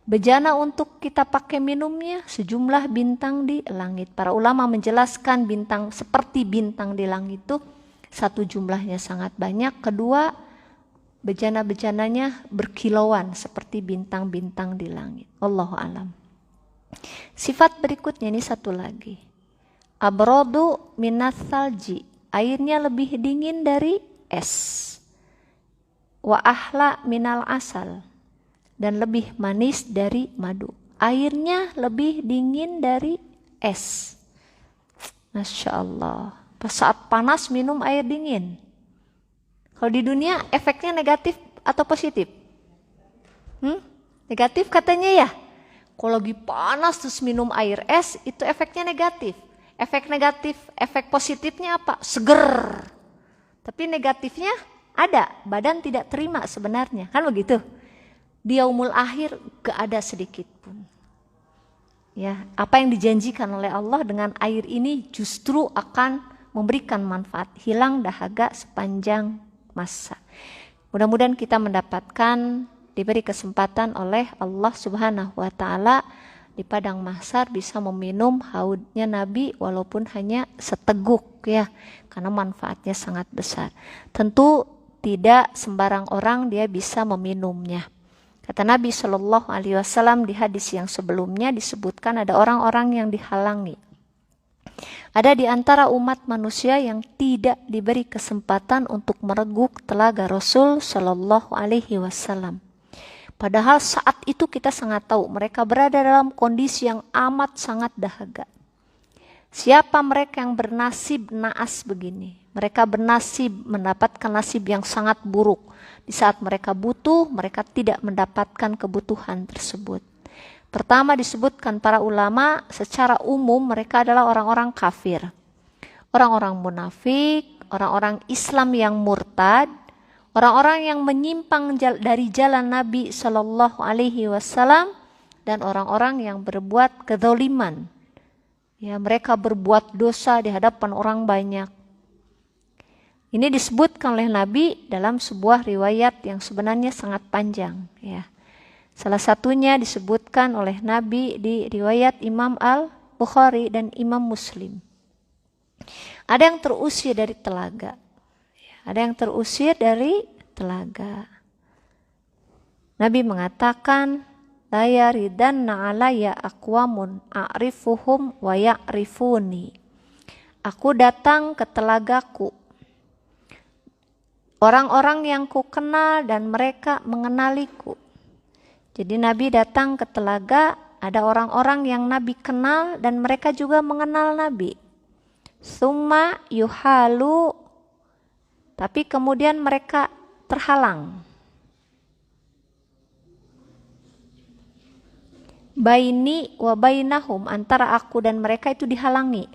Bejana untuk kita pakai minumnya sejumlah bintang di langit. Para ulama menjelaskan bintang seperti bintang di langit itu, 1 jumlahnya sangat banyak. 2, bejana-bejananya berkilauan seperti bintang-bintang di langit. Wallahu alam. Sifat berikutnya ini 1 lagi. Abradu minas salji. Airnya lebih dingin dari es. Wa ahla minal asal. Dan lebih manis dari madu. Airnya lebih dingin dari es. Masya Allah. Pas saat panas minum air dingin. Kalau di dunia efeknya negatif atau positif? Negatif katanya ya. Kalau lagi panas terus minum air es, itu efeknya negatif. Efek negatif, efek positifnya apa? Seger. Tapi negatifnya ada, badan tidak terima sebenarnya. Kan begitu? Di yaumul akhir gak ada sedikit pun. Ya, apa yang dijanjikan oleh Allah dengan air ini justru akan memberikan manfaat, hilang dahaga sepanjang masa. Mudah-mudahan kita mendapatkan, diberi kesempatan oleh Allah Subhanahu wa taala di padang mahsyar bisa meminum haudnya Nabi walaupun hanya seteguk ya, karena manfaatnya sangat besar. Tentu tidak sembarang orang dia bisa meminumnya. Kata Nabi Shallallahu Alaihi Wasallam di hadis yang sebelumnya disebutkan ada orang-orang yang dihalangi. Ada di antara umat manusia yang tidak diberi kesempatan untuk mereguk telaga Rasul Shallallahu Alaihi Wasallam. Padahal saat itu kita sangat tahu mereka berada dalam kondisi yang amat sangat dahaga. Siapa mereka yang bernasib naas begini? Mereka bernasib mendapatkan nasib yang sangat buruk. Di saat mereka butuh, mereka tidak mendapatkan kebutuhan tersebut. Pertama disebutkan para ulama secara umum mereka adalah orang-orang kafir. Orang-orang munafik, orang-orang Islam yang murtad, orang-orang yang menyimpang dari jalan Nabi Shallallahu Alaihi Wasallam, dan orang-orang yang berbuat kezaliman. Ya, mereka berbuat dosa di hadapan orang banyak. Ini disebutkan oleh Nabi dalam sebuah riwayat yang sebenarnya sangat panjang. Ya. Salah satunya disebutkan oleh Nabi di riwayat Imam Al-Bukhari dan Imam Muslim. Ada yang terusir dari telaga. Ada yang terusir dari telaga. Nabi mengatakan, la yaridanna alayya aqwamun a'rifuhum wa ya'rifuni. Aku datang ke telagaku. Orang-orang yang ku kenal dan mereka mengenaliku. Jadi Nabi datang ke telaga, ada orang-orang yang Nabi kenal dan mereka juga mengenal Nabi. Summa yuhalu, tapi kemudian mereka terhalang. Baini wa bainahum, antara aku dan mereka itu dihalangi.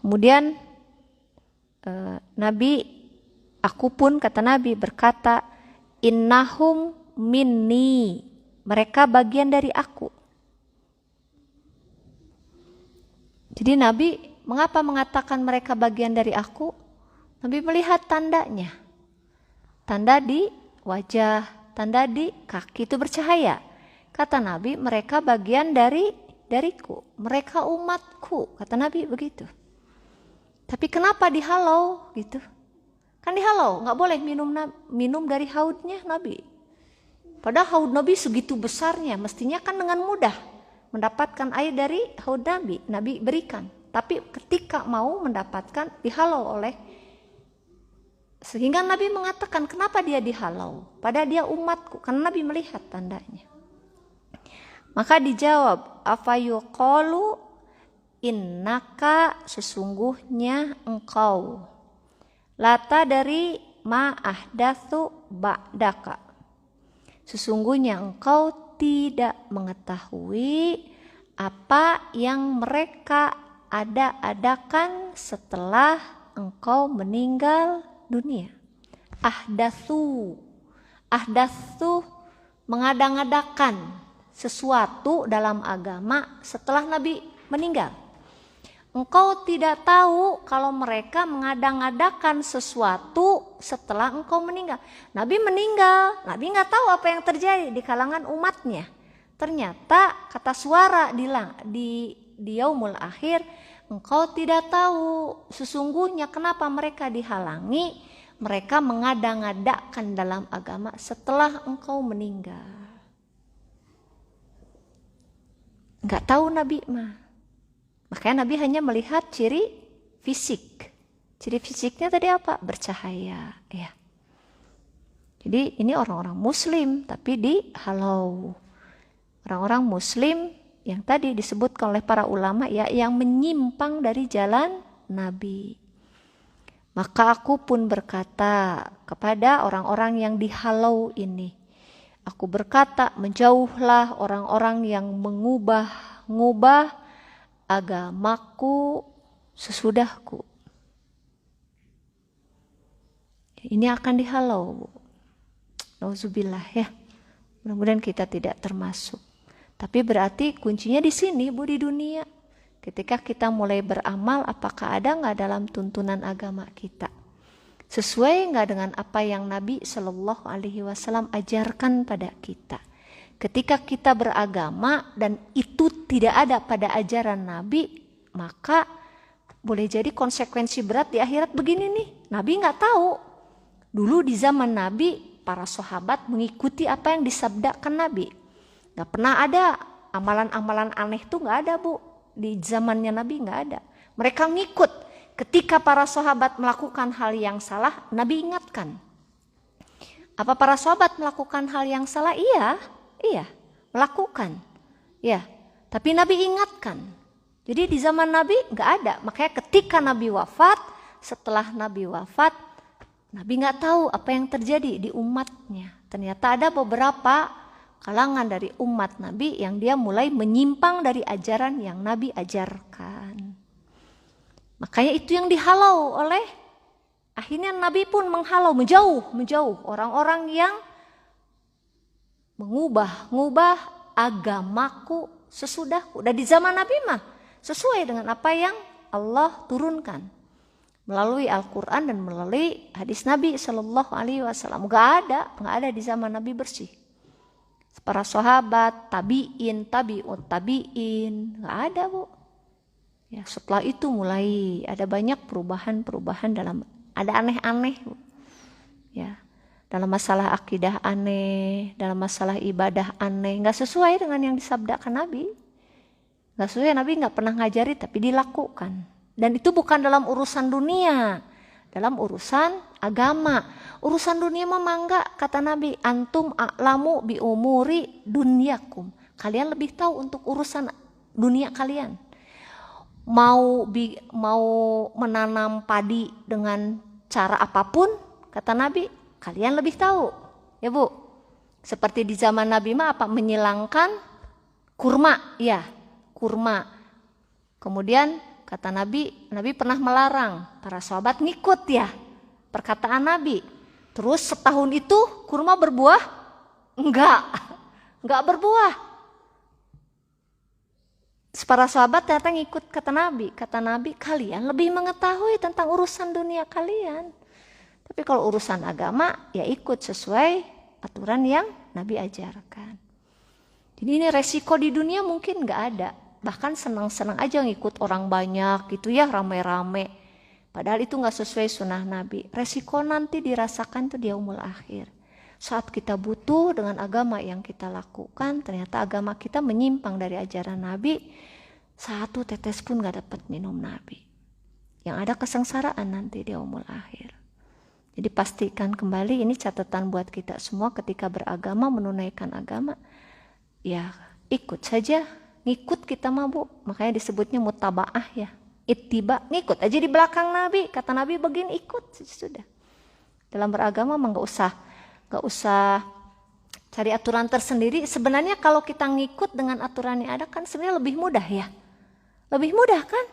Kemudian aku pun kata Nabi berkata, innahum minni, mereka bagian dari aku. Jadi Nabi mengapa mengatakan mereka bagian dari aku? Nabi melihat tandanya. Tanda di wajah, tanda di kaki itu bercahaya. Kata Nabi, mereka bagian dariku, mereka umatku, kata Nabi begitu. Tapi kenapa dihalau gitu? Kan dihalau, nggak boleh minum dari haudnya Nabi. Padahal haud Nabi segitu besarnya, mestinya kan dengan mudah mendapatkan air dari haud Nabi berikan. Tapi ketika mau mendapatkan, dihalau oleh, sehingga Nabi mengatakan kenapa dia dihalau? Padahal dia umatku, karena Nabi melihat tandanya. Maka dijawab, afayuqalu innaka, sesungguhnya engkau, lata dari ma ahdatsu ba'daka, sesungguhnya engkau tidak mengetahui apa yang mereka adakan setelah engkau meninggal dunia. Ahdatsu mengadang-adakan sesuatu dalam agama setelah Nabi meninggal. Engkau tidak tahu kalau mereka mengadang-adakan sesuatu setelah engkau meninggal. Nabi meninggal, Nabi nggak tahu apa yang terjadi di kalangan umatnya. Ternyata kata suara di yaumul akhir, engkau tidak tahu sesungguhnya kenapa mereka dihalangi. Mereka mengadang-adakan dalam agama setelah engkau meninggal. Nggak tahu Nabi mah. Makanya Nabi hanya melihat ciri fisik. Ciri fisiknya tadi apa? Bercahaya. Ya. Jadi ini orang-orang muslim tapi dihalau. Orang-orang muslim yang tadi disebutkan oleh para ulama ya, yang menyimpang dari jalan Nabi. Maka aku pun berkata kepada orang-orang yang dihalau ini. Aku berkata, menjauhlah orang-orang yang mengubah agamaku sesudahku. Ini akan dihalau. Nauzubillah ya. Mudah-mudahan kita tidak termasuk. Tapi berarti kuncinya di sini Bu, di dunia. Ketika kita mulai beramal, apakah ada nggak dalam tuntunan agama kita? Sesuai nggak dengan apa yang Nabi Shallallahu Alaihi Wasallam ajarkan pada kita? Ketika kita beragama dan itu tidak ada pada ajaran Nabi, maka boleh jadi konsekuensi berat di akhirat begini nih. Nabi nggak tahu. Dulu di zaman Nabi, para sahabat mengikuti apa yang disabdakan Nabi. Nggak pernah ada amalan-amalan aneh itu, nggak ada Bu. Di zamannya Nabi nggak ada. Mereka ngikut. Ketika para sahabat melakukan hal yang salah, Nabi ingatkan. Apa para sahabat melakukan hal yang salah? Iya, melakukan. Ya, tapi Nabi ingatkan. Jadi di zaman Nabi nggak ada. Makanya ketika Nabi wafat, setelah Nabi wafat, Nabi nggak tahu apa yang terjadi di umatnya. Ternyata ada beberapa kalangan dari umat Nabi yang dia mulai menyimpang dari ajaran yang Nabi ajarkan. Makanya itu yang dihalau oleh, akhirnya Nabi pun menghalau, menjauh orang-orang yang mengubah agamaku sesudahku. Dan di zaman Nabi mah sesuai dengan apa yang Allah turunkan melalui Al-Quran dan melalui hadis Nabi Shallallahu Alaihi Wasallam. Gak ada di zaman Nabi bersih. Para sahabat, tabiin, tabiut tabiin, gak ada Bu. Ya, setelah itu mulai ada banyak perubahan ada aneh-aneh Bu. Ya. Dalam masalah akidah aneh, dalam masalah ibadah aneh, nggak sesuai dengan yang disabdakan Nabi. Gak sesuai, Nabi gak pernah ngajari tapi dilakukan. Dan itu bukan dalam urusan dunia, dalam urusan agama. Urusan dunia mah mangga, kata Nabi, antum a'lamu bi umuri dunyakum. Kalian lebih tahu untuk urusan dunia kalian. Mau menanam padi dengan cara apapun, kata Nabi, kalian lebih tahu. Ya Bu, seperti di zaman Nabi mah apa? Menyilangkan kurma, ya, kurma. Kemudian kata Nabi pernah melarang, para sahabat ngikut ya perkataan Nabi. Terus setahun itu kurma berbuah? Enggak berbuah. Para sahabat ternyata ngikut kata Nabi. Kata Nabi, kalian lebih mengetahui tentang urusan dunia kalian. Tapi kalau urusan agama, ya ikut sesuai aturan yang Nabi ajarkan. Jadi ini resiko di dunia mungkin gak ada. Bahkan senang-senang aja ngikut orang banyak gitu ya, rame-rame. Padahal itu gak sesuai sunnah Nabi. Resiko nanti dirasakan tuh di yaumul akhir. Saat kita butuh dengan agama yang kita lakukan, ternyata agama kita menyimpang dari ajaran Nabi, satu tetes pun gak dapat minum Nabi. Yang ada kesengsaraan nanti di yaumul akhir. Jadi pastikan kembali, ini catatan buat kita semua ketika beragama, menunaikan agama, ya ikut saja, ngikut kita mah Bu. Makanya disebutnya mutaba'ah ya, ittiba, ngikut aja di belakang Nabi. Kata Nabi begini, ikut sudah. Dalam beragama mah gak usah cari aturan tersendiri. Sebenarnya kalau kita ngikut dengan aturan yang ada kan sebenarnya lebih mudah ya. Lebih mudah kan?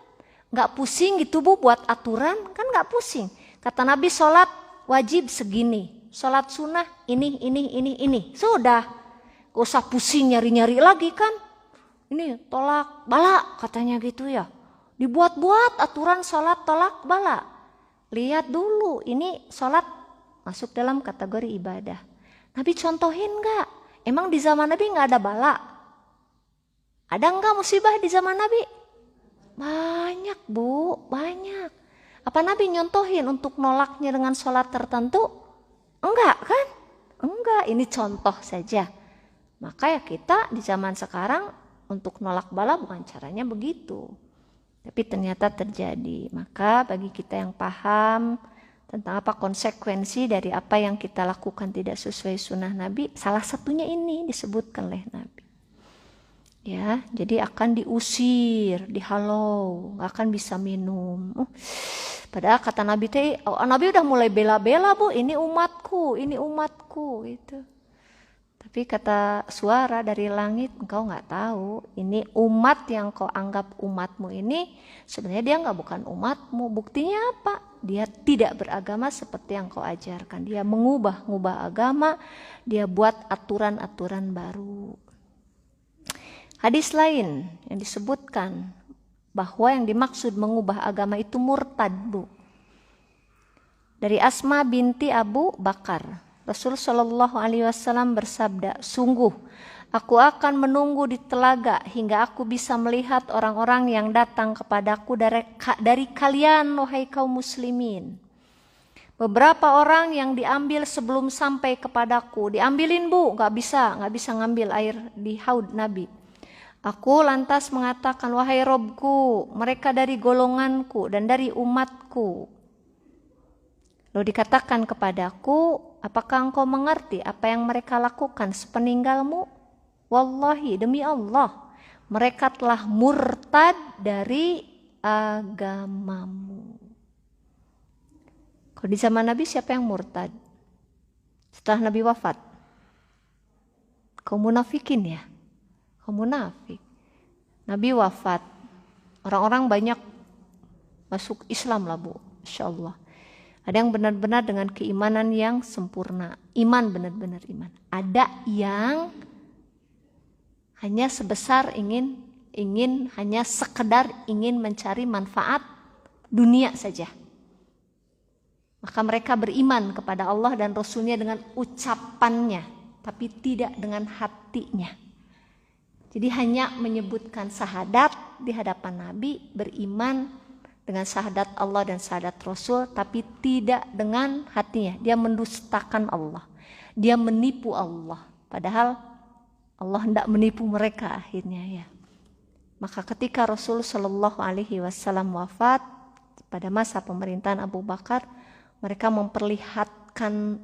Gak pusing gitu Bu buat aturan, kan gak pusing. Kata Nabi sholat wajib segini, sholat sunnah ini. Sudah, gak usah pusing nyari-nyari lagi kan. Ini tolak bala katanya gitu ya. Dibuat-buat aturan sholat tolak bala. Lihat dulu ini sholat masuk dalam kategori ibadah. Nabi contohin gak? Emang di zaman Nabi gak ada bala? Ada gak musibah di zaman Nabi? Banyak Bu, banyak. Apa Nabi nyontohin untuk nolaknya dengan sholat tertentu? Enggak kan? Enggak, ini contoh saja. Maka ya kita di zaman sekarang untuk nolak bala bukan caranya begitu. Tapi ternyata terjadi. Maka bagi kita yang paham tentang apa konsekuensi dari apa yang kita lakukan tidak sesuai sunnah Nabi, salah satunya ini disebutkan oleh Nabi. Ya, jadi akan diusir, dihalau, gak akan bisa minum. Padahal kata Nabi Nabi udah mulai bela-bela Bu, ini umatku gitu. Tapi kata suara dari langit, engkau gak tahu, ini umat yang kau anggap umatmu ini, sebenarnya dia bukan umatmu. Buktinya apa? Dia tidak beragama seperti yang kau ajarkan. Dia mengubah agama, dia buat aturan-aturan baru. Hadis lain yang disebutkan bahwa yang dimaksud mengubah agama itu murtad Bu. Dari Asma binti Abu Bakar, Rasul Shallallahu Alaihi Wasallam bersabda, sungguh aku akan menunggu di telaga hingga aku bisa melihat orang-orang yang datang kepadaku dari kalian, wahai kaum muslimin. Beberapa orang yang diambil sebelum sampai kepadaku, diambilin Bu, nggak bisa ngambil air di haud Nabi. Aku lantas mengatakan, wahai Robku, mereka dari golonganku dan dari umatku. Lalu dikatakan kepadaku, apakah engkau mengerti apa yang mereka lakukan sepeninggalmu? Wallahi, demi Allah, mereka telah murtad dari agamamu. Kalau di zaman Nabi siapa yang murtad? Setelah Nabi wafat? Kaum munafikin ya? Kaum munafik. Nabi wafat, orang-orang banyak masuk Islam lah Bu, insya Allah. Ada yang benar-benar dengan keimanan yang sempurna, iman benar-benar iman. Ada yang hanya sebesar ingin hanya sekedar ingin mencari manfaat dunia saja. Maka mereka beriman kepada Allah dan Rasulnya dengan ucapannya, tapi tidak dengan hatinya. Jadi hanya menyebutkan syahadat di hadapan Nabi, beriman dengan syahadat Allah dan syahadat Rasul, tapi tidak dengan hatinya. Dia mendustakan Allah, dia menipu Allah. Padahal Allah hendak menipu mereka akhirnya ya. Maka ketika Rasul Shallallahu Alaihi Wasallam wafat pada masa pemerintahan Abu Bakar, mereka memperlihatkan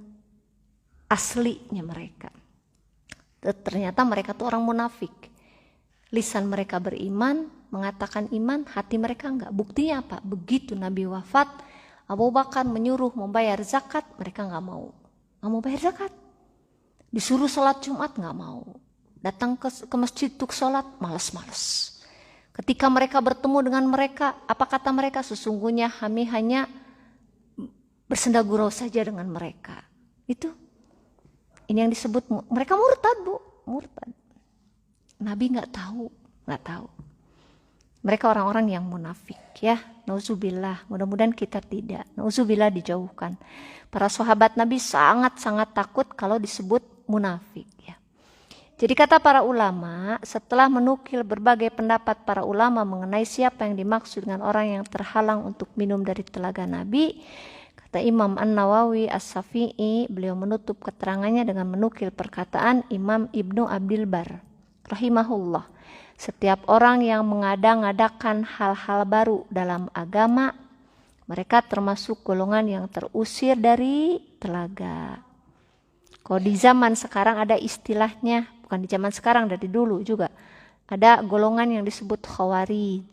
aslinya mereka. Ternyata mereka tuh orang munafik. Lisan mereka beriman, mengatakan iman, hati mereka enggak. Buktinya apa? Begitu Nabi wafat, Abu Bakar menyuruh membayar zakat, mereka enggak mau. Enggak mau bayar zakat. Disuruh sholat Jumat enggak mau. Datang ke masjid untuk sholat, malas-malas. Ketika mereka bertemu dengan mereka, apa kata mereka? Sesungguhnya kami hanya bersenda gurau saja dengan mereka. Itu. Ini yang disebut, mereka murtad, Bu. Murtad. Nabi nggak tahu. Mereka orang-orang yang munafik, ya. Nauzubillah. Mudah-mudahan kita tidak. Nauzubillah, dijauhkan. Para sahabat Nabi sangat-sangat takut kalau disebut munafik, ya. Jadi kata para ulama, setelah menukil berbagai pendapat para ulama mengenai siapa yang dimaksud dengan orang yang terhalang untuk minum dari telaga Nabi, kata Imam An-Nawawi As-Syafi'i, beliau menutup keterangannya dengan menukil perkataan Imam Ibnu Abdil Bar rahimahullah. Setiap orang yang mengada-ngadakan hal-hal baru dalam agama, mereka termasuk golongan yang terusir dari telaga. Kalau di zaman sekarang ada istilahnya, bukan di zaman sekarang, dari dulu juga. Ada golongan yang disebut Khawarij.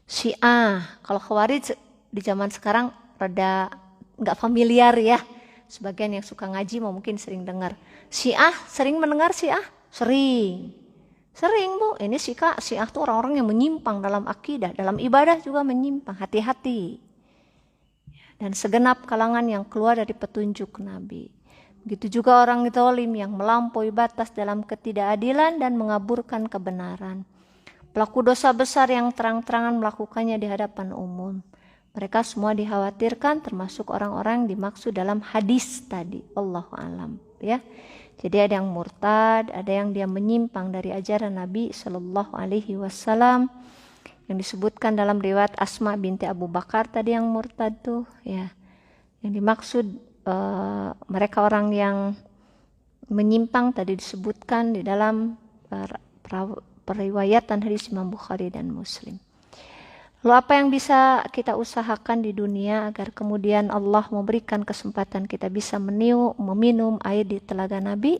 Syiah, kalau Khawarij di zaman sekarang rada nggak familiar ya. Sebagian yang suka ngaji mungkin sering dengar. Syiah, sering mendengar Syiah? Sering Bu. Ini Syiah tuh orang-orang yang menyimpang dalam akidah, dalam ibadah juga menyimpang. Hati-hati. Dan segenap kalangan yang keluar dari petunjuk Nabi. Begitu juga orang zalim yang melampaui batas dalam ketidakadilan dan mengaburkan kebenaran. Pelaku dosa besar yang terang-terangan melakukannya di hadapan umum. Mereka semua dikhawatirkan termasuk orang-orang yang dimaksud dalam hadis tadi. Allahu a'lam, ya. Jadi ada yang murtad, ada yang dia menyimpang dari ajaran Nabi Shallallahu Alaihi Wasallam yang disebutkan dalam riwayat Asma binti Abu Bakar tadi yang murtad tuh, ya. Yang dimaksud mereka orang yang menyimpang tadi disebutkan di dalam periwayatan hadis Imam Bukhari dan Muslim. Lalu apa yang bisa kita usahakan di dunia agar kemudian Allah memberikan kesempatan kita bisa meminum air di telaga Nabi?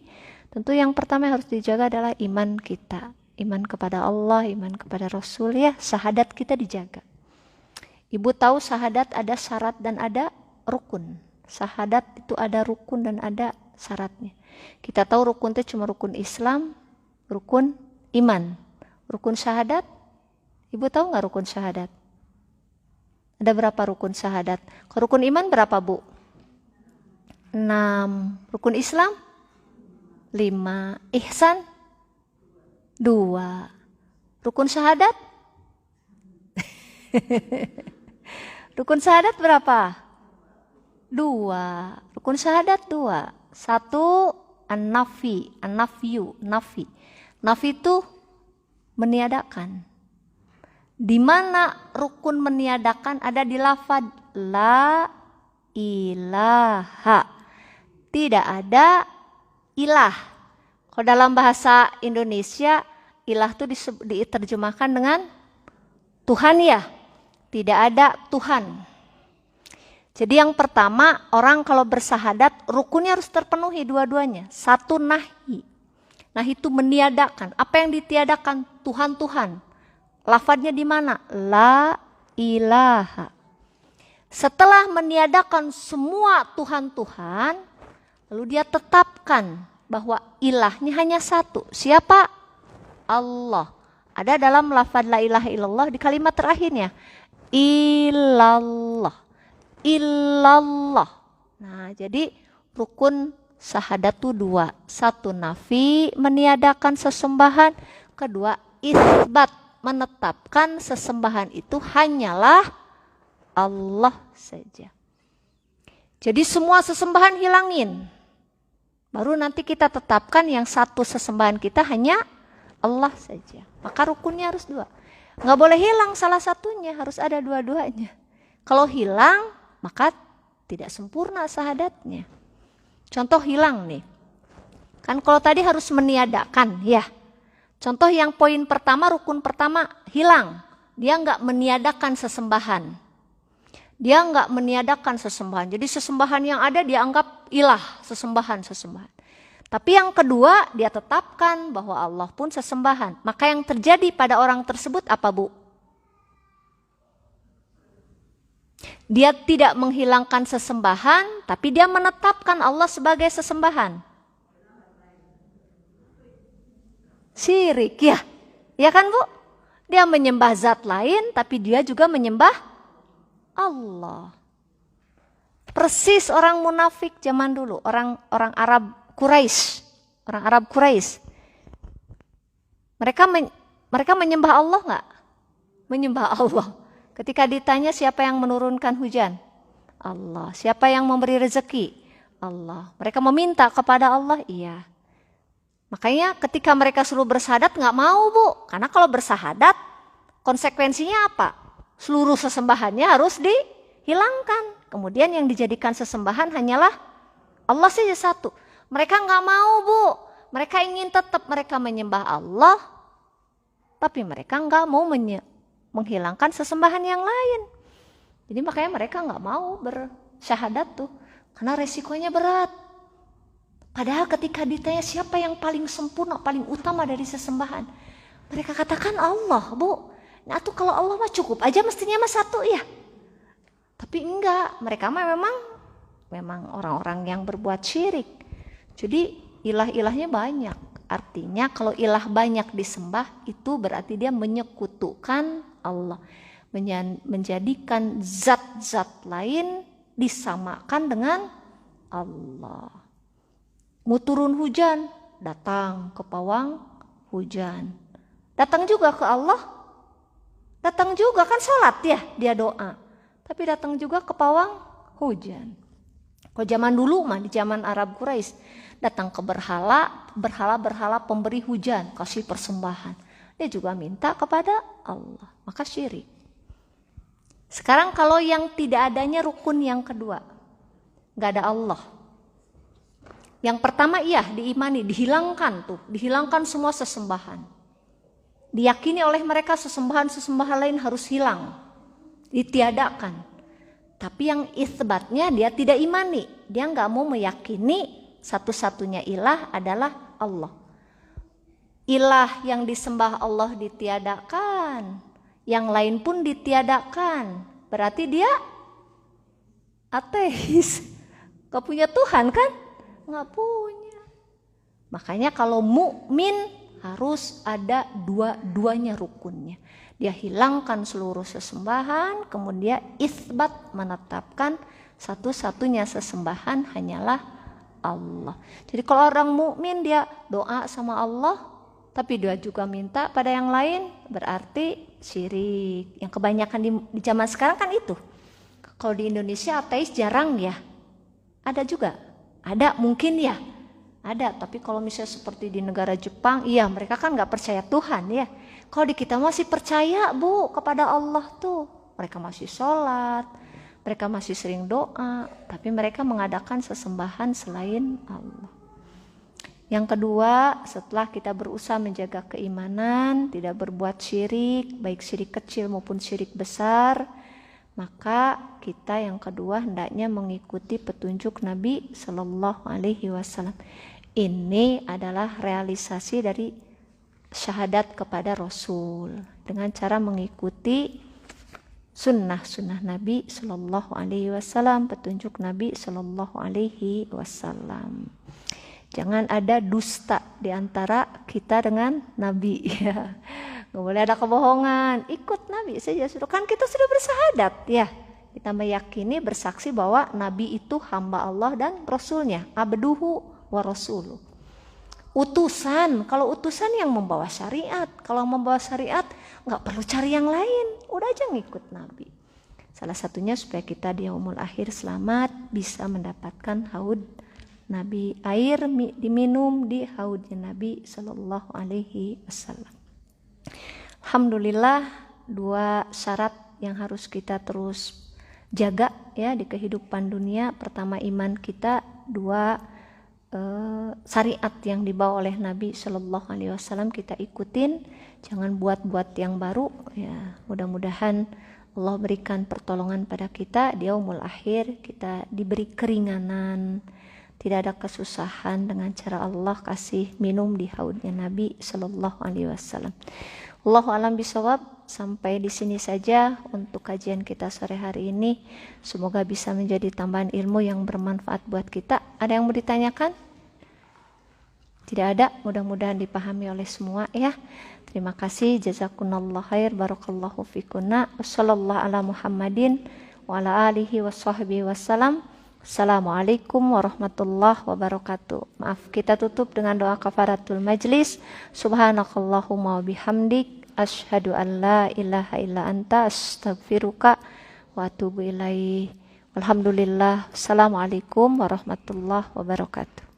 Tentu yang pertama yang harus dijaga adalah iman kita. Iman kepada Allah, iman kepada Rasul, ya. Syahadat kita dijaga. Ibu tahu syahadat ada syarat dan ada rukun. Syahadat itu ada rukun dan ada syaratnya. Kita tahu rukun itu cuma rukun Islam, rukun iman. Rukun syahadat, Ibu tahu nggak rukun syahadat? Ada berapa rukun syahadat? Rukun iman berapa, Bu? 6. Rukun Islam? 5. Ihsan? 2. Rukun syahadat? Rukun syahadat berapa? 2. Rukun syahadat 2. 1. An-nafi. An-nafyu. Nafi. Nafi itu meniadakan. Di mana rukun meniadakan ada di lafaz la ilaha. Tidak ada ilah. Kalau dalam bahasa Indonesia, ilah itu diterjemahkan dengan Tuhan, ya. Tidak ada Tuhan. Jadi yang pertama, orang kalau bersahadat, rukunnya harus terpenuhi dua-duanya. 1 nahi. Nahi itu meniadakan. Apa yang ditiadakan? Tuhan-Tuhan. Lafadznya di mana? La ilaha. Setelah meniadakan semua Tuhan-Tuhan, lalu dia tetapkan bahwa ilahnya hanya satu. Siapa? Allah. Ada dalam lafadz la ilaha illallah di kalimat terakhirnya. Illallah. Illallah. Nah, jadi rukun syahadat itu 2. 1 nafi, meniadakan sesembahan. 2 isbat, menetapkan sesembahan itu hanyalah Allah saja. Jadi semua sesembahan hilangin. Baru nanti kita tetapkan yang satu sesembahan kita hanya Allah saja. Maka rukunnya harus 2. Nggak boleh hilang salah satunya, harus ada dua-duanya. Kalau hilang, maka tidak sempurna syahadatnya. Contoh hilang nih. Kan kalau tadi harus meniadakan, ya. Contoh yang poin pertama, rukun pertama hilang. Dia nggak meniadakan sesembahan. Dia nggak meniadakan sesembahan. Jadi sesembahan yang ada dia anggap ilah, sesembahan. Tapi yang kedua, dia tetapkan bahwa Allah pun sesembahan. Maka yang terjadi pada orang tersebut apa, Bu? Dia tidak menghilangkan sesembahan, tapi dia menetapkan Allah sebagai sesembahan. Syirik, ya. Ya kan, Bu? Dia menyembah zat lain, tapi dia juga menyembah Allah. Persis orang munafik zaman dulu, orang Arab Quraisy, orang Arab Quraisy. Mereka menyembah Allah nggak? Menyembah Allah. Ketika ditanya siapa yang menurunkan hujan? Allah. Siapa yang memberi rezeki? Allah. Mereka meminta kepada Allah? Iya. Makanya ketika mereka suruh bersahadat nggak mau, Bu. Karena kalau bersahadat konsekuensinya apa? Seluruh sesembahannya harus dihilangkan. Kemudian yang dijadikan sesembahan hanyalah Allah saja satu. Mereka nggak mau, Bu. Mereka ingin tetap mereka menyembah Allah. Tapi mereka nggak mau menghilangkan sesembahan yang lain. Jadi makanya mereka nggak mau bersyahadat tuh. Karena resikonya berat. Padahal ketika ditanya siapa yang paling sempurna, paling utama dari sesembahan. Mereka katakan Allah, Bu. Nah tuh kalau Allah mah cukup aja mestinya mah satu ya. Tapi enggak, mereka mah memang orang-orang yang berbuat syirik. Jadi ilah-ilahnya banyak. Artinya kalau ilah banyak disembah itu berarti dia menyekutukan Allah. Menjadikan zat-zat lain disamakan dengan Allah. Mau turun hujan, datang ke pawang hujan. Datang juga ke Allah. Datang juga kan sholat ya, dia doa. Tapi datang juga ke pawang hujan. Kalau zaman dulu mah di zaman Arab Quraisy datang ke berhala pemberi hujan, kasih persembahan. Dia juga minta kepada Allah, maka syirik. Sekarang kalau yang tidak adanya rukun yang kedua, nggak ada Allah. Yang pertama iya diimani, dihilangkan semua sesembahan. Diyakini oleh mereka sesembahan lain harus hilang, ditiadakan. Tapi yang isbatnya dia tidak imani, dia nggak mau meyakini satu-satunya ilah adalah Allah. Ilah yang disembah Allah ditiadakan, yang lain pun ditiadakan. Berarti dia ateis, gak punya Tuhan kan? Gak punya. Makanya kalau mukmin harus ada dua-duanya rukunnya. Dia hilangkan seluruh sesembahan, kemudian isbat menetapkan satu-satunya sesembahan hanyalah Allah. Jadi kalau orang mukmin dia doa sama Allah, tapi dia juga minta pada yang lain, berarti syirik. Yang kebanyakan di zaman sekarang kan itu. Kalau di Indonesia ateis jarang ya. Ada juga. Ada mungkin ya. Ada, tapi kalau misalnya seperti di negara Jepang, iya mereka kan gak percaya Tuhan ya. Kalau di kita masih percaya, Bu, kepada Allah tuh. Mereka masih sholat, mereka masih sering doa, tapi mereka mengadakan sesembahan selain Allah. Yang kedua, setelah kita berusaha menjaga keimanan, tidak berbuat syirik, baik syirik kecil maupun syirik besar, maka kita yang kedua hendaknya mengikuti petunjuk Nabi Shallallahu Alaihi Wasallam. Ini adalah realisasi dari syahadat kepada Rasul dengan cara mengikuti sunnah Nabi Shallallahu Alaihi Wasallam, petunjuk Nabi Shallallahu Alaihi Wasallam. Jangan ada dusta di antara kita dengan Nabi ya. Gak boleh ada kebohongan. Ikut Nabi saja sudah. Kan kita sudah bersahadat ya. Kita meyakini bersaksi bahwa Nabi itu hamba Allah dan Rasulnya. Abduhu wa rasuluh. Utusan. Kalau utusan yang membawa syariat. Kalau membawa syariat gak perlu cari yang lain. Udah aja ngikut Nabi. Salah satunya supaya kita di yaumul akhir selamat bisa mendapatkan haud Nabi, air diminum di haudnya Nabi Sallallahu Alaihi Wasallam. Alhamdulillah, dua syarat yang harus kita terus jaga ya di kehidupan dunia. Pertama iman kita, dua syariat yang dibawa oleh Nabi Shallallahu Alaihi Wasallam kita ikutin, jangan buat-buat yang baru ya. Mudah-mudahan Allah berikan pertolongan pada kita di yaumul akhir, kita diberi keringanan, tidak ada kesusahan dengan cara Allah kasih minum di haudnya Nabi Shallallahu Alaihi Wasallam. Allahu a'lam bishawab. Sampai di sini saja untuk kajian kita sore hari ini. Semoga bisa menjadi tambahan ilmu yang bermanfaat buat kita. Ada yang mau ditanyakan? Tidak ada, mudah-mudahan dipahami oleh semua ya. Terima kasih, jazakunallah khair, barakallahu fikunna, wassallallahu ala Muhammadin wa ala alihi washabbihi wassalam. Assalamualaikum warahmatullahi wabarakatuh. Maaf, kita tutup dengan doa kafaratul majlis. Subhanakallahumma wabihamdik, asyhadu an la ilaha illa anta, astaghfiruka wa atubu ilaih. Alhamdulillah. Assalamualaikum warahmatullahi wabarakatuh.